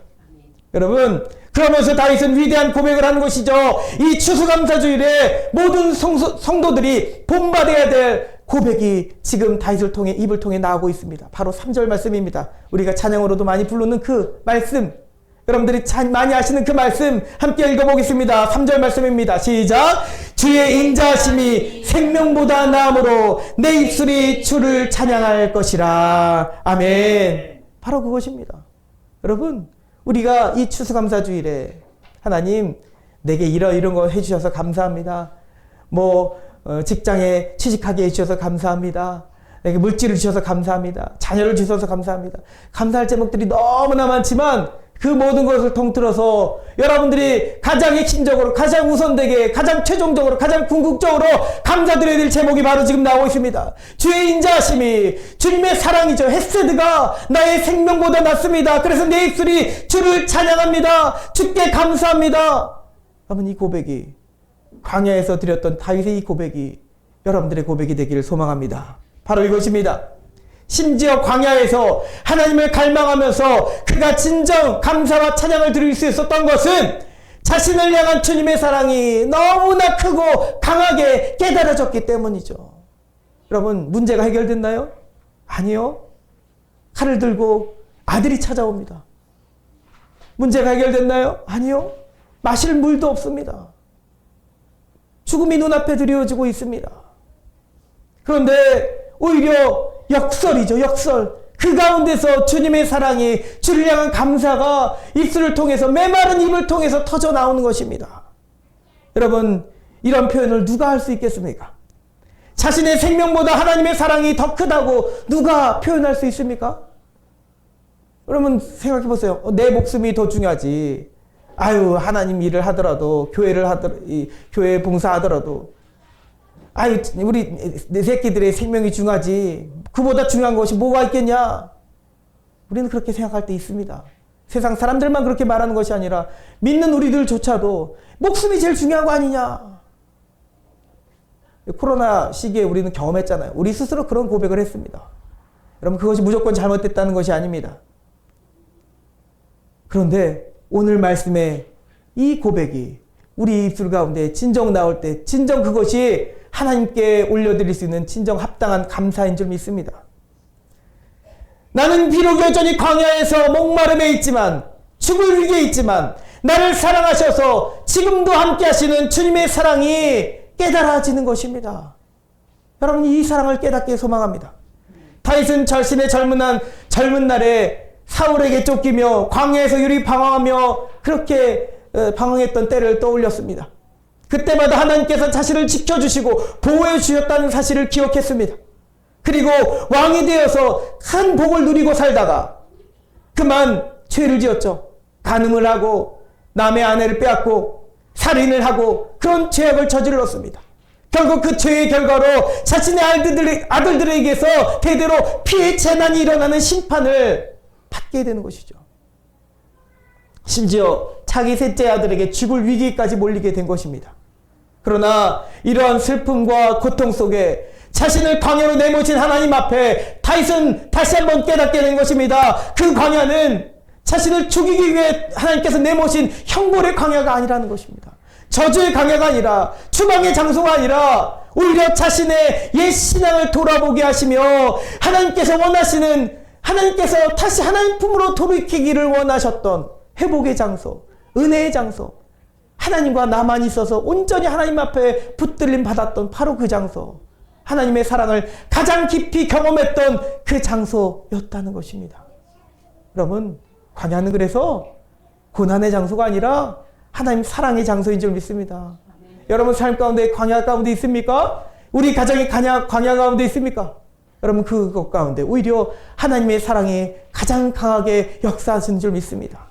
여러분, 그러면서 다윗은 위대한 고백을 하는 것이죠. 이 추수감사주일에 모든 성도들이 본받아야 될 고백이 지금 다윗을 통해 입을 통해 나오고 있습니다. 바로 3절 말씀입니다. 우리가 찬양으로도 많이 부르는 그 말씀, 여러분들이 많이 아시는 그 말씀 함께 읽어보겠습니다. 3절 말씀입니다. 시작! 주의 인자하심이 생명보다 나음으로 내 입술이 주를 찬양할 것이라. 아멘. 바로 그것입니다. 여러분, 우리가 이 추수감사주일에 하나님 내게 이런 거 해주셔서 감사합니다. 직장에 취직하게 해주셔서 감사합니다. 내게 물질을 주셔서 감사합니다. 자녀를 주셔서 감사합니다. 감사할 제목들이 너무나 많지만 그 모든 것을 통틀어서 여러분들이 가장 핵심적으로, 가장 우선되게, 가장 최종적으로, 가장 궁극적으로 감사드려야 될 제목이 바로 지금 나오고 있습니다. 주의 인자하심이, 주님의 사랑이죠. 헤세드가 나의 생명보다 낫습니다. 그래서 내 입술이 주를 찬양합니다. 주께 감사합니다. 여러분, 이 고백이, 광야에서 드렸던 다윗의 이 고백이 여러분들의 고백이 되기를 소망합니다. 바로 이것입니다. 심지어 광야에서 하나님을 갈망하면서 그가 진정 감사와 찬양을 드릴 수 있었던 것은 자신을 향한 주님의 사랑이 너무나 크고 강하게 깨달아졌기 때문이죠. 여러분, 문제가 해결됐나요? 아니요. 칼을 들고 아들이 찾아옵니다. 문제가 해결됐나요? 아니요. 마실 물도 없습니다. 죽음이 눈앞에 드리워지고 있습니다. 그런데 오히려 역설이죠. 역설. 그 가운데서 주님의 사랑이, 주를 향한 감사가 입술을 통해서, 메마른 입을 통해서 터져 나오는 것입니다. 여러분, 이런 표현을 누가 할 수 있겠습니까? 자신의 생명보다 하나님의 사랑이 더 크다고 누가 표현할 수 있습니까? 여러분, 생각해 보세요. 내 목숨이 더 중요하지. 아유, 하나님 일을 하더라도, 교회 봉사하더라도, 아유, 우리 내 새끼들의 생명이 중요하지. 그보다 중요한 것이 뭐가 있겠냐? 우리는 그렇게 생각할 때 있습니다. 세상 사람들만 그렇게 말하는 것이 아니라 믿는 우리들조차도 목숨이 제일 중요한 거 아니냐? 코로나 시기에 우리는 경험했잖아요. 우리 스스로 그런 고백을 했습니다. 여러분, 그것이 무조건 잘못됐다는 것이 아닙니다. 그런데 오늘 말씀에 이 고백이 우리 입술 가운데 진정 나올 때 진정 그것이 하나님께 올려드릴 수 있는 진정 합당한 감사인 줄 믿습니다. 나는 비록 여전히 광야에서 목마름에 있지만, 죽을 위기에 있지만, 나를 사랑하셔서 지금도 함께 하시는 주님의 사랑이 깨달아지는 것입니다. 여러분, 이 사랑을 깨닫게 소망합니다. 다윗은 자신의 젊은 날에 사울에게 쫓기며 광야에서 유리 방황하며 그렇게 방황했던 때를 떠올렸습니다. 그때마다 하나님께서 자신을 지켜주시고 보호해 주셨다는 사실을 기억했습니다. 그리고 왕이 되어서 큰 복을 누리고 살다가 그만 죄를 지었죠. 간음을 하고 남의 아내를 빼앗고 살인을 하고 그런 죄악을 저질렀습니다. 결국 그 죄의 결과로 자신의 아들들에게서 대대로 피해 재난이 일어나는 심판을 받게 되는 것이죠. 심지어 자기 셋째 아들에게 죽을 위기까지 몰리게 된 것입니다. 그러나 이러한 슬픔과 고통 속에 자신을 광야로 내모신 하나님 앞에 다윗은 다시 한번 깨닫게 된 것입니다. 그 광야는 자신을 죽이기 위해 하나님께서 내모신 형벌의 광야가 아니라는 것입니다. 저주의 광야가 아니라 추방의 장소가 아니라 오히려 자신의 옛 신앙을 돌아보게 하시며 하나님께서 다시 하나님 품으로 돌이키기를 원하셨던 회복의 장소, 은혜의 장소, 하나님과 나만 있어서 온전히 하나님 앞에 붙들림 받았던 바로 그 장소, 하나님의 사랑을 가장 깊이 경험했던 그 장소였다는 것입니다. 여러분, 광야는 그래서 고난의 장소가 아니라 하나님 사랑의 장소인 줄 믿습니다. 여러분 삶 가운데 광야 가운데 있습니까? 우리 가정이 광야 가운데 있습니까? 여러분 그것 가운데 오히려 하나님의 사랑이 가장 강하게 역사하시는 줄 믿습니다.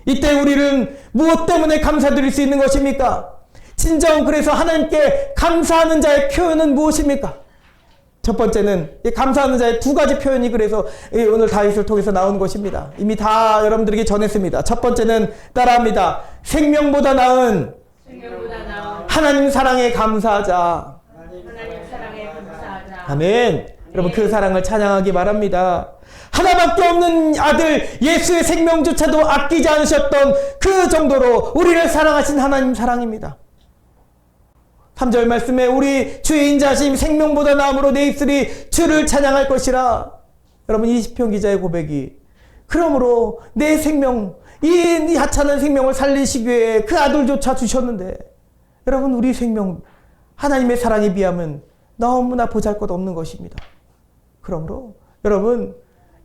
이때 우리는 무엇 때문에 감사드릴 수 있는 것입니까? 진정 그래서 하나님께 감사하는 자의 표현은 무엇입니까? 첫 번째는 감사하는 자의 두 가지 표현이 그래서 오늘 다윗을 통해서 나온 것입니다. 이미 다 여러분들에게 전했습니다. 첫 번째는 따라합니다. 생명보다 나은 하나님 사랑에 감사하자. 아멘. 여러분 그 사랑을 찬양하기 바랍니다. 하나밖에 없는 아들 예수의 생명조차도 아끼지 않으셨던 그 정도로 우리를 사랑하신 하나님 사랑입니다. 3절 말씀에 우리 주의 인자하심 생명보다 나음으로 내 입술이 주를 찬양할 것이라. 여러분 이 시편 기자의 고백이 그러므로 내 생명 이 하찮은 생명을 살리시기 위해 그 아들조차 주셨는데 여러분 우리 생명 하나님의 사랑에 비하면 너무나 보잘것없는 것입니다. 그러므로 여러분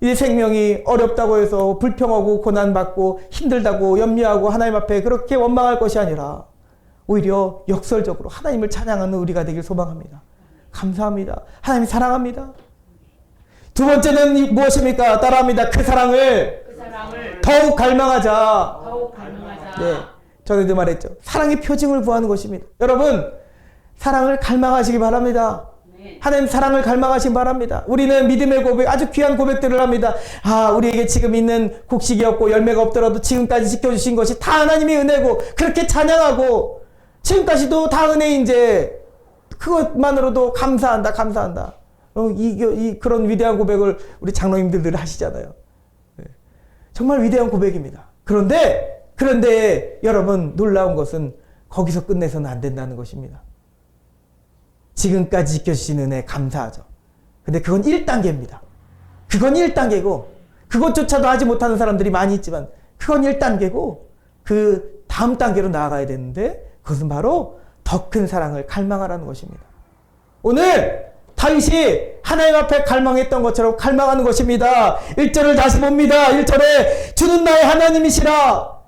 이 생명이 어렵다고 해서 불평하고 고난받고 힘들다고 염려하고 하나님 앞에 그렇게 원망할 것이 아니라 오히려 역설적으로 하나님을 찬양하는 우리가 되길 소망합니다. 감사합니다. 하나님 사랑합니다. 두 번째는 무엇입니까? 따라합니다. 그 사랑을 더욱 갈망하자. 네, 전에도 말했죠. 사랑의 표징을 구하는 것입니다. 여러분 사랑을 갈망하시기 바랍니다. 하나님 사랑을 갈망하시기 바랍니다. 우리는 믿음의 고백, 아주 귀한 고백들을 합니다. 우리에게 지금 있는 곡식이 없고 열매가 없더라도 지금까지 지켜주신 것이 다 하나님의 은혜고 그렇게 찬양하고 지금까지도 다 은혜인데 그것만으로도 감사한다. 그런 위대한 고백을 우리 장로님들 하시잖아요. 네. 정말 위대한 고백입니다. 그런데 여러분 놀라운 것은 거기서 끝내서는 안 된다는 것입니다. 지금까지 지켜주신 은혜 감사하죠. 근데 그건 1단계입니다. 그건 1단계고 그것조차도 하지 못하는 사람들이 많이 있지만 그건 1단계고 그 다음 단계로 나아가야 되는데 그것은 바로 더 큰 사랑을 갈망하라는 것입니다. 오늘 다윗이 하나님 앞에 갈망했던 것처럼 갈망하는 것입니다. 1절을 다시 봅니다. 1절에 주는 나의 하나님이시라.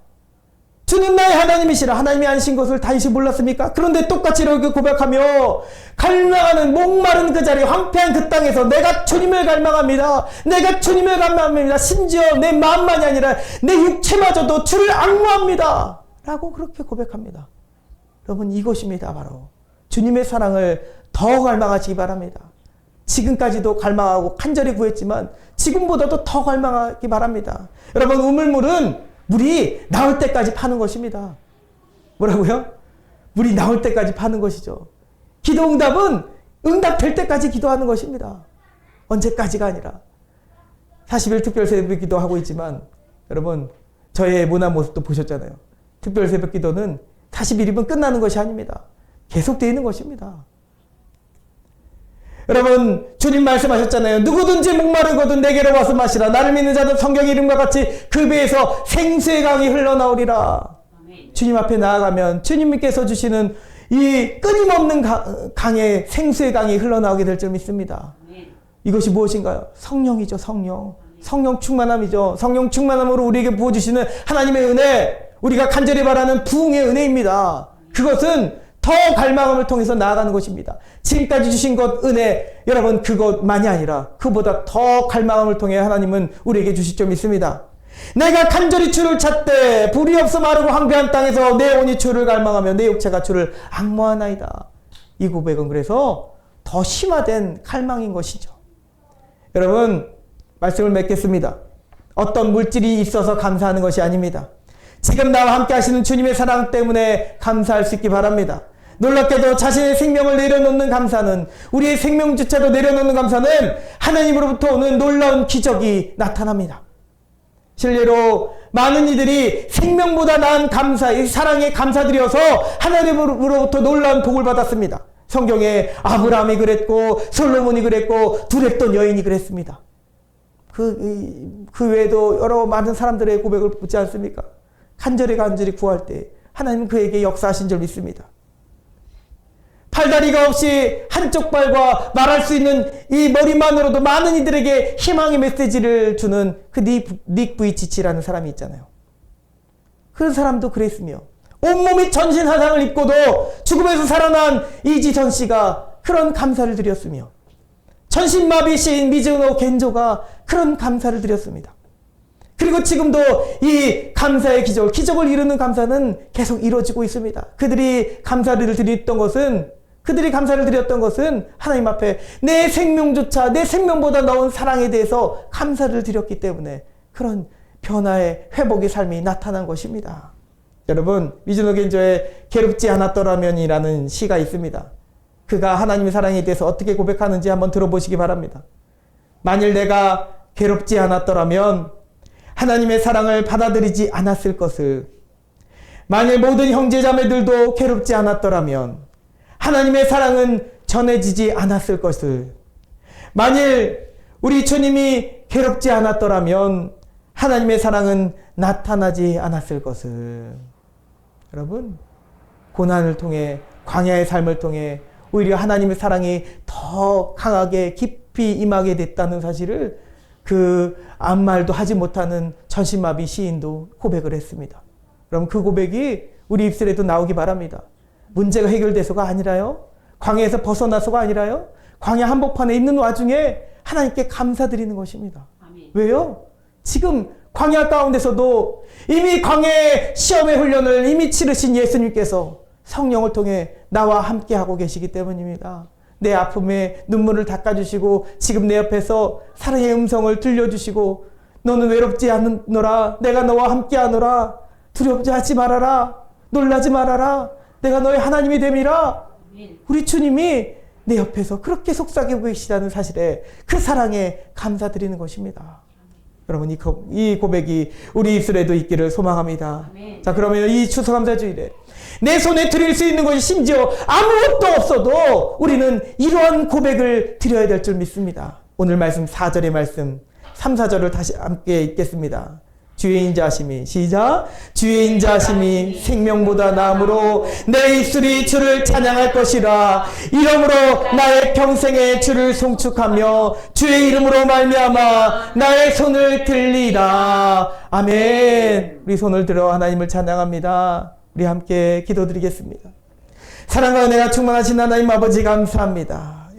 주는 나의 하나님이시라. 하나님이 아니신 것을 다윗이 몰랐습니까? 그런데 똑같이 이렇게 고백하며 갈망하는 목마른 그 자리 황폐한 그 땅에서 내가 주님을 갈망합니다. 내가 주님을 갈망합니다. 심지어 내 마음만이 아니라 내 육체마저도 주를 앙모합니다. 라고 그렇게 고백합니다. 여러분 이것입니다. 바로 주님의 사랑을 더 갈망하시기 바랍니다. 지금까지도 갈망하고 간절히 구했지만 지금보다도 더 갈망하기 바랍니다. 여러분 우물물은 물이 나올 때까지 파는 것입니다. 뭐라고요? 물이 나올 때까지 파는 것이죠. 기도 응답은 응답될 때까지 기도하는 것입니다. 언제까지가 아니라 40일 특별 새벽 기도하고 있지만 여러분 저의 모난 모습도 보셨잖아요. 특별 새벽 기도는 40일이면 끝나는 것이 아닙니다. 계속되어 있는 것입니다. 여러분 주님 말씀하셨잖아요. 누구든지 목마르거든 내게로 와서 마시라. 나를 믿는 자는 성경 이름과 같이 그 배에서 생수의 강이 흘러나오리라. 주님 앞에 나아가면 주님께서 주시는 이 끊임없는 강에 생수의 강이 흘러나오게 될 줄 믿습니다. 이것이 무엇인가요? 성령이죠. 성령. 성령 충만함이죠. 성령 충만함으로 우리에게 부어주시는 하나님의 은혜, 우리가 간절히 바라는 부흥의 은혜입니다. 그것은 더 갈망함을 통해서 나아가는 것입니다. 지금까지 주신 것 은혜, 여러분 그것만이 아니라 그보다 더 갈망함을 통해 하나님은 우리에게 주실 줄 믿습니다. 내가 간절히 주를 찾되 불이 없어 마르고 황폐한 땅에서 내 온이 주를 갈망하며 내 육체가 주를 앙모하나이다. 이 고백은 그래서 더 심화된 갈망인 것이죠. 여러분 말씀을 맺겠습니다. 어떤 물질이 있어서 감사하는 것이 아닙니다. 지금 나와 함께 하시는 주님의 사랑 때문에 감사할 수 있기 바랍니다. 놀랍게도 자신의 생명을 내려놓는 감사는, 우리의 생명조차도 내려놓는 감사는 하나님으로부터 오는 놀라운 기적이 나타납니다. 실례로 많은 이들이 생명보다 나은 감사, 이 사랑에 감사드려서 하나님으로부터 놀라운 복을 받았습니다. 성경에 아브라함이 그랬고 솔로몬이 그랬고 두렵던 여인이 그랬습니다. 그 외에도 여러 많은 사람들의 고백을 보지 않습니까? 간절히 구할 때 하나님은 그에게 역사하신 줄 믿습니다. 팔다리가 없이 한쪽 발과 말할 수 있는 이 머리만으로도 많은 이들에게 희망의 메시지를 주는 그 닉 부이치치라는 사람이 있잖아요. 그 사람도 그랬으며 온몸이 전신화상을 입고도 죽음에서 살아난 이지선 씨가 그런 감사를 드렸으며 전신마비 시인 미즈노 겐조가 그런 감사를 드렸습니다. 그리고 지금도 이 감사의 기적을 이루는 감사는 계속 이루어지고 있습니다. 그들이 감사를 드렸던 것은 하나님 앞에 내 생명조차 내 생명보다 나은 사랑에 대해서 감사를 드렸기 때문에 그런 변화의 회복의 삶이 나타난 것입니다. 여러분 미즈노 겐조의 괴롭지 않았더라면이라는 시가 있습니다. 그가 하나님의 사랑에 대해서 어떻게 고백하는지 한번 들어보시기 바랍니다. 만일 내가 괴롭지 않았더라면 하나님의 사랑을 받아들이지 않았을 것을, 만일 모든 형제자매들도 괴롭지 않았더라면 하나님의 사랑은 전해지지 않았을 것을, 만일 우리 주님이 괴롭지 않았더라면 하나님의 사랑은 나타나지 않았을 것을. 여러분 고난을 통해, 광야의 삶을 통해 오히려 하나님의 사랑이 더 강하게 깊이 임하게 됐다는 사실을 그 아무 말도 하지 못하는 전신마비 시인도 고백을 했습니다. 그럼 그 고백이 우리 입술에도 나오기 바랍니다. 문제가 해결돼서가 아니라요, 광야에서 벗어나서가 아니라요, 광야 한복판에 있는 와중에 하나님께 감사드리는 것입니다. 아멘. 왜요? 지금 광야 가운데서도 이미 광야의 시험의 훈련을 이미 치르신 예수님께서 성령을 통해 나와 함께하고 계시기 때문입니다. 내 아픔에 눈물을 닦아주시고 지금 내 옆에서 사랑의 음성을 들려주시고 너는 외롭지 않노라, 내가 너와 함께하노라, 두렵지 하지 말아라, 놀라지 말아라, 내가 너의 하나님이 됨이라. 우리 주님이 내 옆에서 그렇게 속삭이고 계시다는 사실에 그 사랑에 감사드리는 것입니다. 여러분 이 고백이 우리 입술에도 있기를 소망합니다. 아멘. 자, 그러면 이 추수감사주일에 내 손에 드릴 수 있는 것이 심지어 아무것도 없어도 우리는 이러한 고백을 드려야 될 줄 믿습니다. 오늘 말씀 4절의 말씀 3, 4절을 다시 함께 읽겠습니다. 주의 인자하심이, 시작. 주의 인자하심이 생명보다 나음으로 내 입술이 주를 찬양할 것이라. 이러므로 나의 평생에 주를 송축하며 주의 이름으로 말미암아 나의 손을 들리라. 아멘. 우리 손을 들어 하나님을 찬양합니다. 우리 함께 기도드리겠습니다. 사랑과 은혜가 충만하신 하나님 아버지 감사합니다.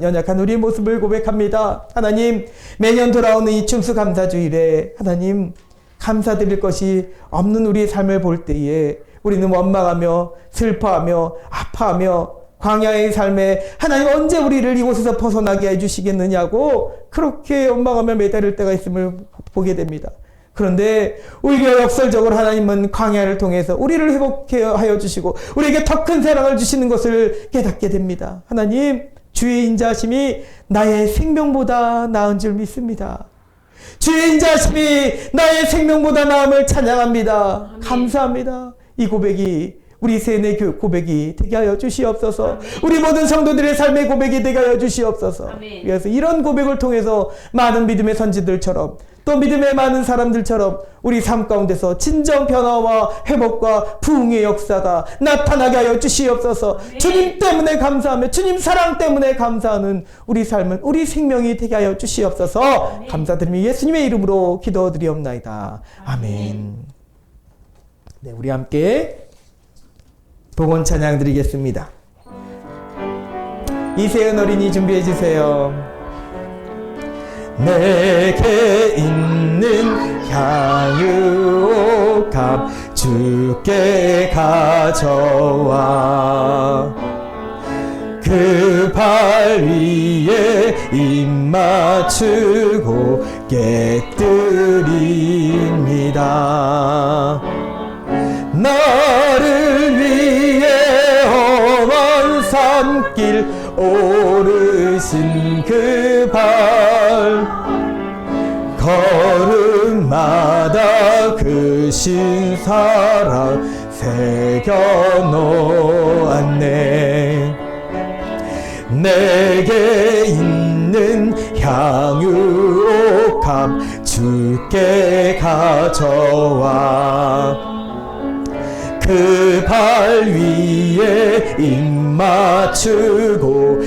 연약한 우리의 모습을 고백합니다. 하나님, 매년 돌아오는 이 추수감사주일에 하나님 감사드릴 것이 없는 우리의 삶을 볼 때에 우리는 원망하며 슬퍼하며 아파하며 광야의 삶에 하나님 언제 우리를 이곳에서 벗어나게 해주시겠느냐고 그렇게 원망하며 매달릴 때가 있음을 보게 됩니다. 그런데 오히려 역설적으로 하나님은 광야를 통해서 우리를 회복하여 주시고 우리에게 더 큰 사랑을 주시는 것을 깨닫게 됩니다. 하나님, 주의 인자하심이 나의 생명보다 나은 줄 믿습니다. 주의 인자하심이 나의 생명보다 나음을 찬양합니다. 감사합니다. 이 고백이 우리 세뇌 고백이 되게 하여 주시옵소서. 우리 모든 성도들의 삶의 고백이 되게 하여 주시옵소서. 아멘. 그래서 이런 고백을 통해서 많은 믿음의 선지들처럼 또 믿음의 많은 사람들처럼 우리 삶 가운데서 진정 변화와 회복과 부흥의 역사가 나타나게 하여 주시옵소서. 아멘. 주님 때문에 감사하며 주님 사랑 때문에 감사하는 우리 삶은 우리 생명이 되게 하여 주시옵소서. 아멘. 감사드리며 예수님의 이름으로 기도드리옵나이다. 아멘. 네, 우리 함께 복원 찬양 드리겠습니다. 이세은 어린이 준비해 주세요. 내게 있는 향유옥합 주께 가져와 그 발 위에 입 맞추고 깨뜨립니다. 나를 위해 험한 산길 오르신 그 발 걸음마다 그 신사랑 새겨놓았네. 내게 있는 향유옥합 주께 가져와 그 발 위에 입 맞추고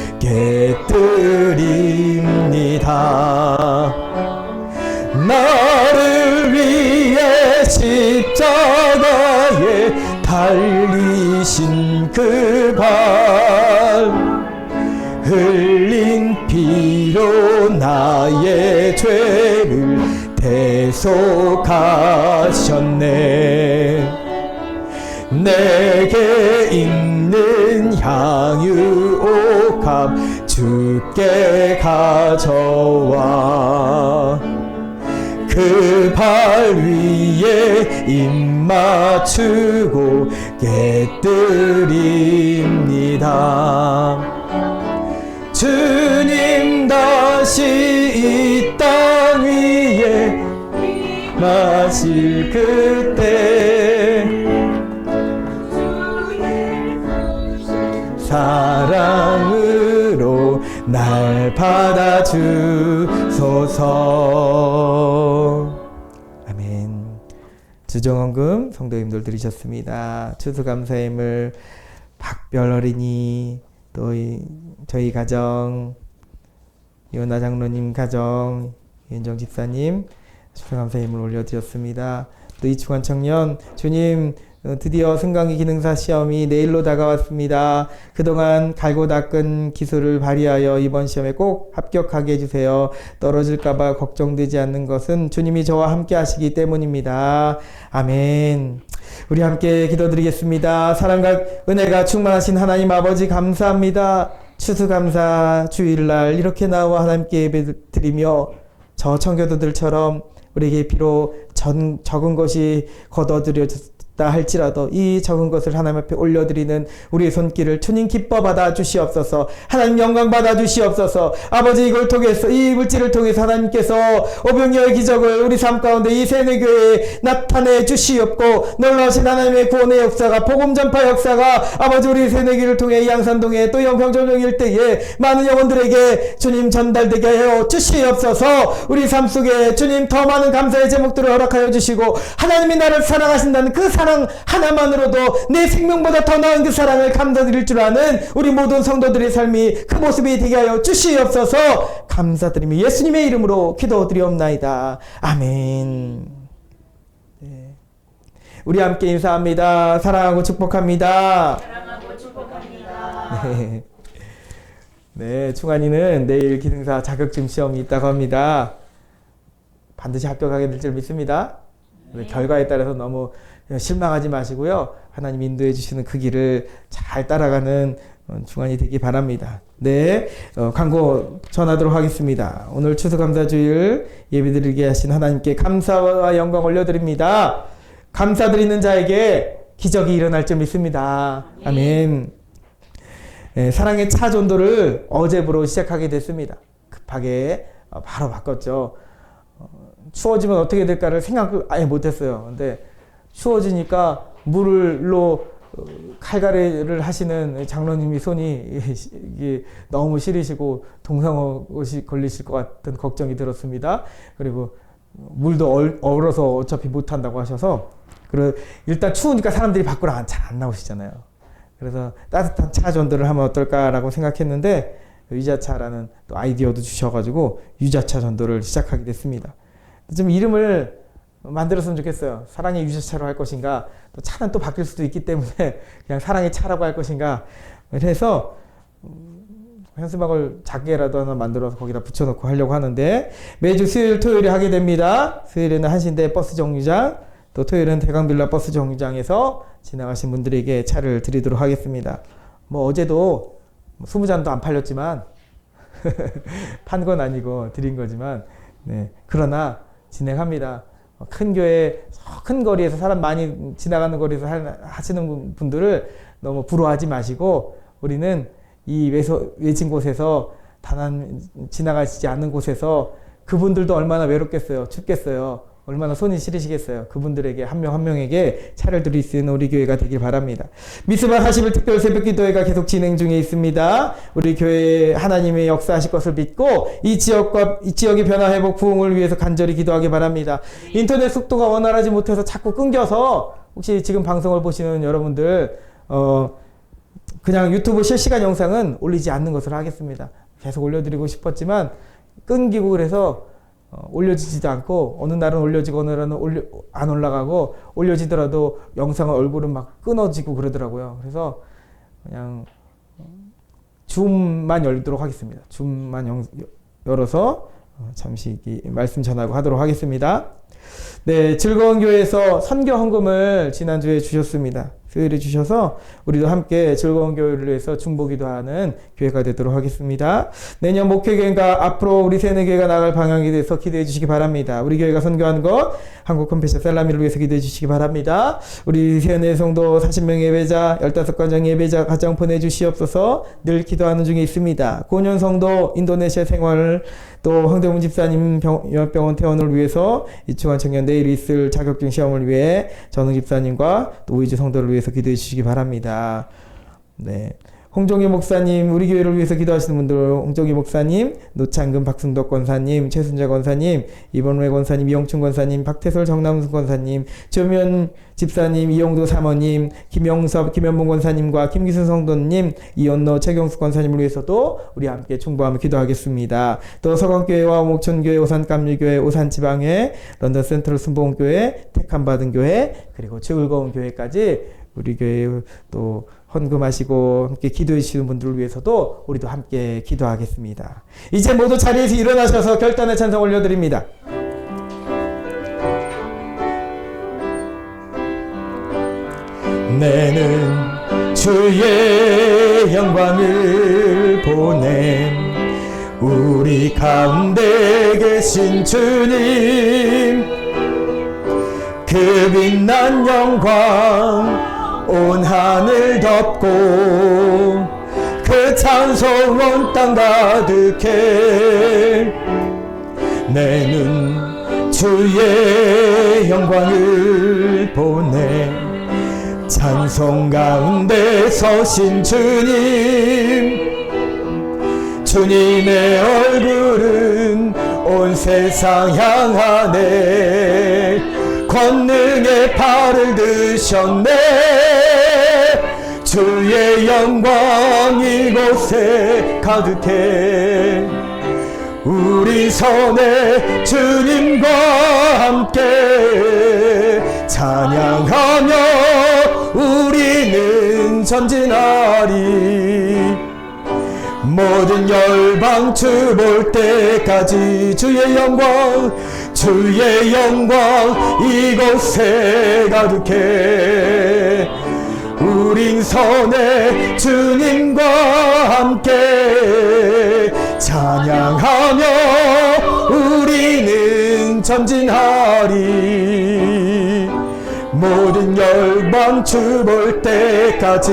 깨뜨립니다. 나를 위해 십자가에 달리신 그 발 흘린 피로 나의 죄를 대속하셨네. 내게 있는 향유옥합 주께 가져와 그 발 위에 입 맞추고 깨뜨립니다. 주님 다시 이 땅 위에 마실 그때 사랑으로 날 받아주소서. 아멘. 주정원금 성도님들 들으셨습니다. 추수감사임을 박별 어린이 또 저희 가정 이원아 장로님 가정 윤정 집사님 추수감사임을 올려드렸습니다. 또 이충환 청년 주님 드디어 승강기 기능사 시험이 내일로 다가왔습니다. 그동안 갈고 닦은 기술을 발휘하여 이번 시험에 꼭 합격하게 해주세요. 떨어질까봐 걱정되지 않는 것은 주님이 저와 함께 하시기 때문입니다. 아멘. 우리 함께 기도드리겠습니다. 사랑과 은혜가 충만하신 하나님 아버지 감사합니다. 추수감사 주일날 이렇게 나와 하나님께 예배드리며 저 청교도들처럼 우리에게 비록 적은 것이 거둬들여졌다 할지라도 이 적은 것을 하나님 앞에 올려드리는 우리의 손길을 주님 기뻐 받아 주시옵소서. 하나님 영광 받아 주시옵소서. 아버지 이걸 통해서 이 물질을 통해서 하나님께서 오병이어의 기적을 우리 삶 가운데 이 세뇌교회에 나타내 주시옵고 놀라우신 하나님의 구원의 역사가 복음 전파 역사가 아버지 우리 세뇌교회를 통해 양산동에 또 영평전용 일대에 많은 영혼들에게 주님 전달되게 하여 주시옵소서. 우리 삶 속에 주님 더 많은 감사의 제목들을 허락하여 주시고 하나님이 나를 사랑하신다는 그 사랑 하나만으로도 내 생명보다 더 나은 그 사랑을 감사드릴 줄 아는 우리 모든 성도들의 삶이 그 모습이 되게 하여 주시옵소서. 감사드리며 예수님의 이름으로 기도드리옵나이다. 아멘. 네. 우리 함께 인사합니다. 사랑하고 축복합니다. 사랑하고 축복합니다. 네. 네, 충환이는 내일 기능사 자격증 시험이 있다고 합니다. 반드시 합격하게 될 줄 믿습니다. 네. 결과에 따라서 너무 실망하지 마시고요. 하나님 인도해 주시는 그 길을 잘 따라가는 중환이 되기 바랍니다. 네, 광고 전하도록 하겠습니다. 오늘 추수감사주일 예배드리게 하신 하나님께 감사와 영광 올려드립니다. 감사드리는 자에게 기적이 일어날 줄 믿습니다. 아멘. 네, 사랑의 차 전도를 어제부로 시작하게 됐습니다. 급하게 바로 바꿨죠. 추워지면 어떻게 될까를 생각을 아예 못했어요. 근데 추워지니까 물로 칼갈이를 하시는 장로님이 손이 이게 너무 시리시고 동상옷이 걸리실 것 같은 걱정이 들었습니다. 그리고 물도 얼어서 어차피 못 한다고 하셔서 일단 추우니까 사람들이 밖으로 잘 안 나오시잖아요. 그래서 따뜻한 차 전도를 하면 어떨까라고 생각했는데 유자차라는 또 아이디어도 주셔가지고 유자차 전도를 시작하게 됐습니다. 좀 이름을 만들었으면 좋겠어요. 사랑의 유자차로 할 것인가, 또 차는 또 바뀔 수도 있기 때문에 그냥 사랑의 차라고 할 것인가. 그래서 현수막을 작게라도 하나 만들어서 거기다 붙여놓고 하려고 하는데, 매주 수요일 토요일에 하게 됩니다. 수요일에는 한신대 버스 정류장, 또 토요일은 대강빌라 버스 정류장에서 지나가신 분들에게 차를 드리도록 하겠습니다. 뭐 어제도 20잔도 안 팔렸지만 판 건 아니고 드린 거지만, 네, 그러나 진행합니다. 큰 교회, 큰 거리에서 사람 많이 지나가는 거리에서 하시는 분들을 너무 부러워하지 마시고, 우리는 이 외진 곳에서 지나가시지 않는 곳에서 그분들도 얼마나 외롭겠어요. 춥겠어요. 얼마나 손이 시리시겠어요. 그분들에게 한 명 한 명에게 차를 드릴 수 있는 우리 교회가 되길 바랍니다. 미스바 40일 특별 새벽 기도회가 계속 진행 중에 있습니다. 우리 교회에 하나님의 역사하실 것을 믿고 이 지역의 변화 회복 부흥을 위해서 간절히 기도하기 바랍니다. 인터넷 속도가 원활하지 못해서 자꾸 끊겨서 혹시 지금 방송을 보시는 여러분들 그냥 유튜브 실시간 영상은 올리지 않는 것으로 하겠습니다. 계속 올려드리고 싶었지만 끊기고 그래서 올려지지도 않고, 어느 날은 올려지고 어느 날은 안 올라가고, 올려지더라도 영상은 얼굴은 막 끊어지고 그러더라고요. 그래서 그냥 줌만 열도록 하겠습니다. 줌만 열어서 잠시 말씀 전하고 하도록 하겠습니다. 네, 즐거운 교회에서 선교 헌금을 지난주에 주셨습니다. 수요일에 주셔서 우리도 함께 즐거운 교회를 위해서 중보기도하는 교회가 되도록 하겠습니다. 내년 목회교회가 앞으로 우리 세네교회가 나갈 방향에 대해서 기도해 주시기 바랍니다. 우리 교회가 선교하는 것, 한국 컴패션 셀라미를 위해서 기도해 주시기 바랍니다. 우리 세네 성도 40명 예배자, 15가정 예배자 가정 보내주시옵소서. 늘 기도하는 중에 있습니다. 고년 성도 인도네시아 생활을, 또 황대문 집사님 요양병원 퇴원을 위해서 이충환 청년 내일 있을 자격증 시험을 위해 전웅 집사님과 또 우이주 성도를 위해서 기도해 주시기 바랍니다. 네. 홍종희 목사님, 우리 교회를 위해서 기도하시는 분들, 홍종희 목사님, 노창금 박승덕 권사님, 최순자 권사님, 이번회 권사님, 이영춘 권사님, 박태솔 정남순 권사님, 조면 집사님, 이용도 사모님, 김영섭, 김현봉 권사님과 김기순 성도님, 이연노, 최경수 권사님을 위해서도 우리 함께 충보하며 기도하겠습니다. 또 서강교회와 목천교회, 오산감리교회, 오산지방회, 런던 센트럴 순복음교회, 택함받은 교회, 그리고 즐거운 교회까지 우리 교회 또 헌금하시고 함께 기도해 주시는 분들을 위해서도 우리도 함께 기도하겠습니다. 이제 모두 자리에서 일어나셔서 결단의 찬송 올려드립니다. 내는 주의 영광을 보냄, 우리 가운데 계신 주님, 그 빛난 영광 온 하늘 덮고 그 찬송 온 땅 가득해. 내는 주의 영광을 보내, 찬송 가운데 서신 주님, 주님의 얼굴은 온 세상 향하네. 권능의 팔을 드셨네. 주의 영광 이곳에 가득해. 우리 손에 주님과 함께 찬양하며 우리는 전진하리. 모든 열방 주 볼 때까지 주의 영광, 주의 영광 이곳에 가득해. 우린 손에 주님과 함께 찬양하며 우리는 전진하리. 모든 열방 주 볼 때까지,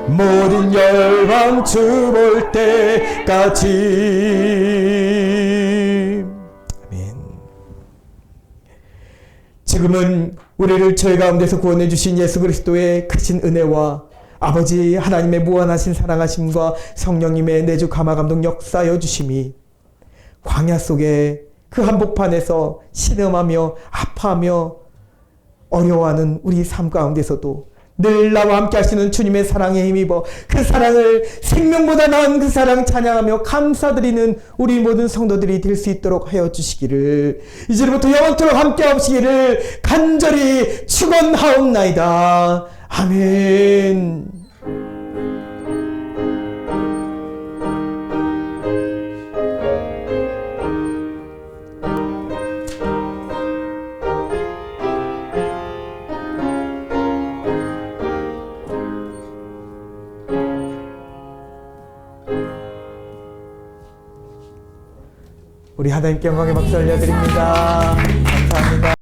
모든 열방 주 볼 때까지. 아멘. 지금은 우리를 죄 가운데서 구원해 주신 예수 그리스도의 크신 은혜와 아버지 하나님의 무한하신 사랑하심과 성령님의 내주 감화 감동 역사여 주심이 광야 속에 그 한복판에서 신음하며 아파하며 어려워하는 우리 삶 가운데서도 늘 나와 함께 하시는 주님의 사랑에 힘입어 그 사랑을 생명보다 나은 그 사랑 찬양하며 감사드리는 우리 모든 성도들이 될 수 있도록 하여 주시기를, 이제부터 영원토록 함께 하시기를 간절히 축원하옵나이다. 아멘. 우리 하나님께 영광의 박수 올려드립니다. 감사합니다.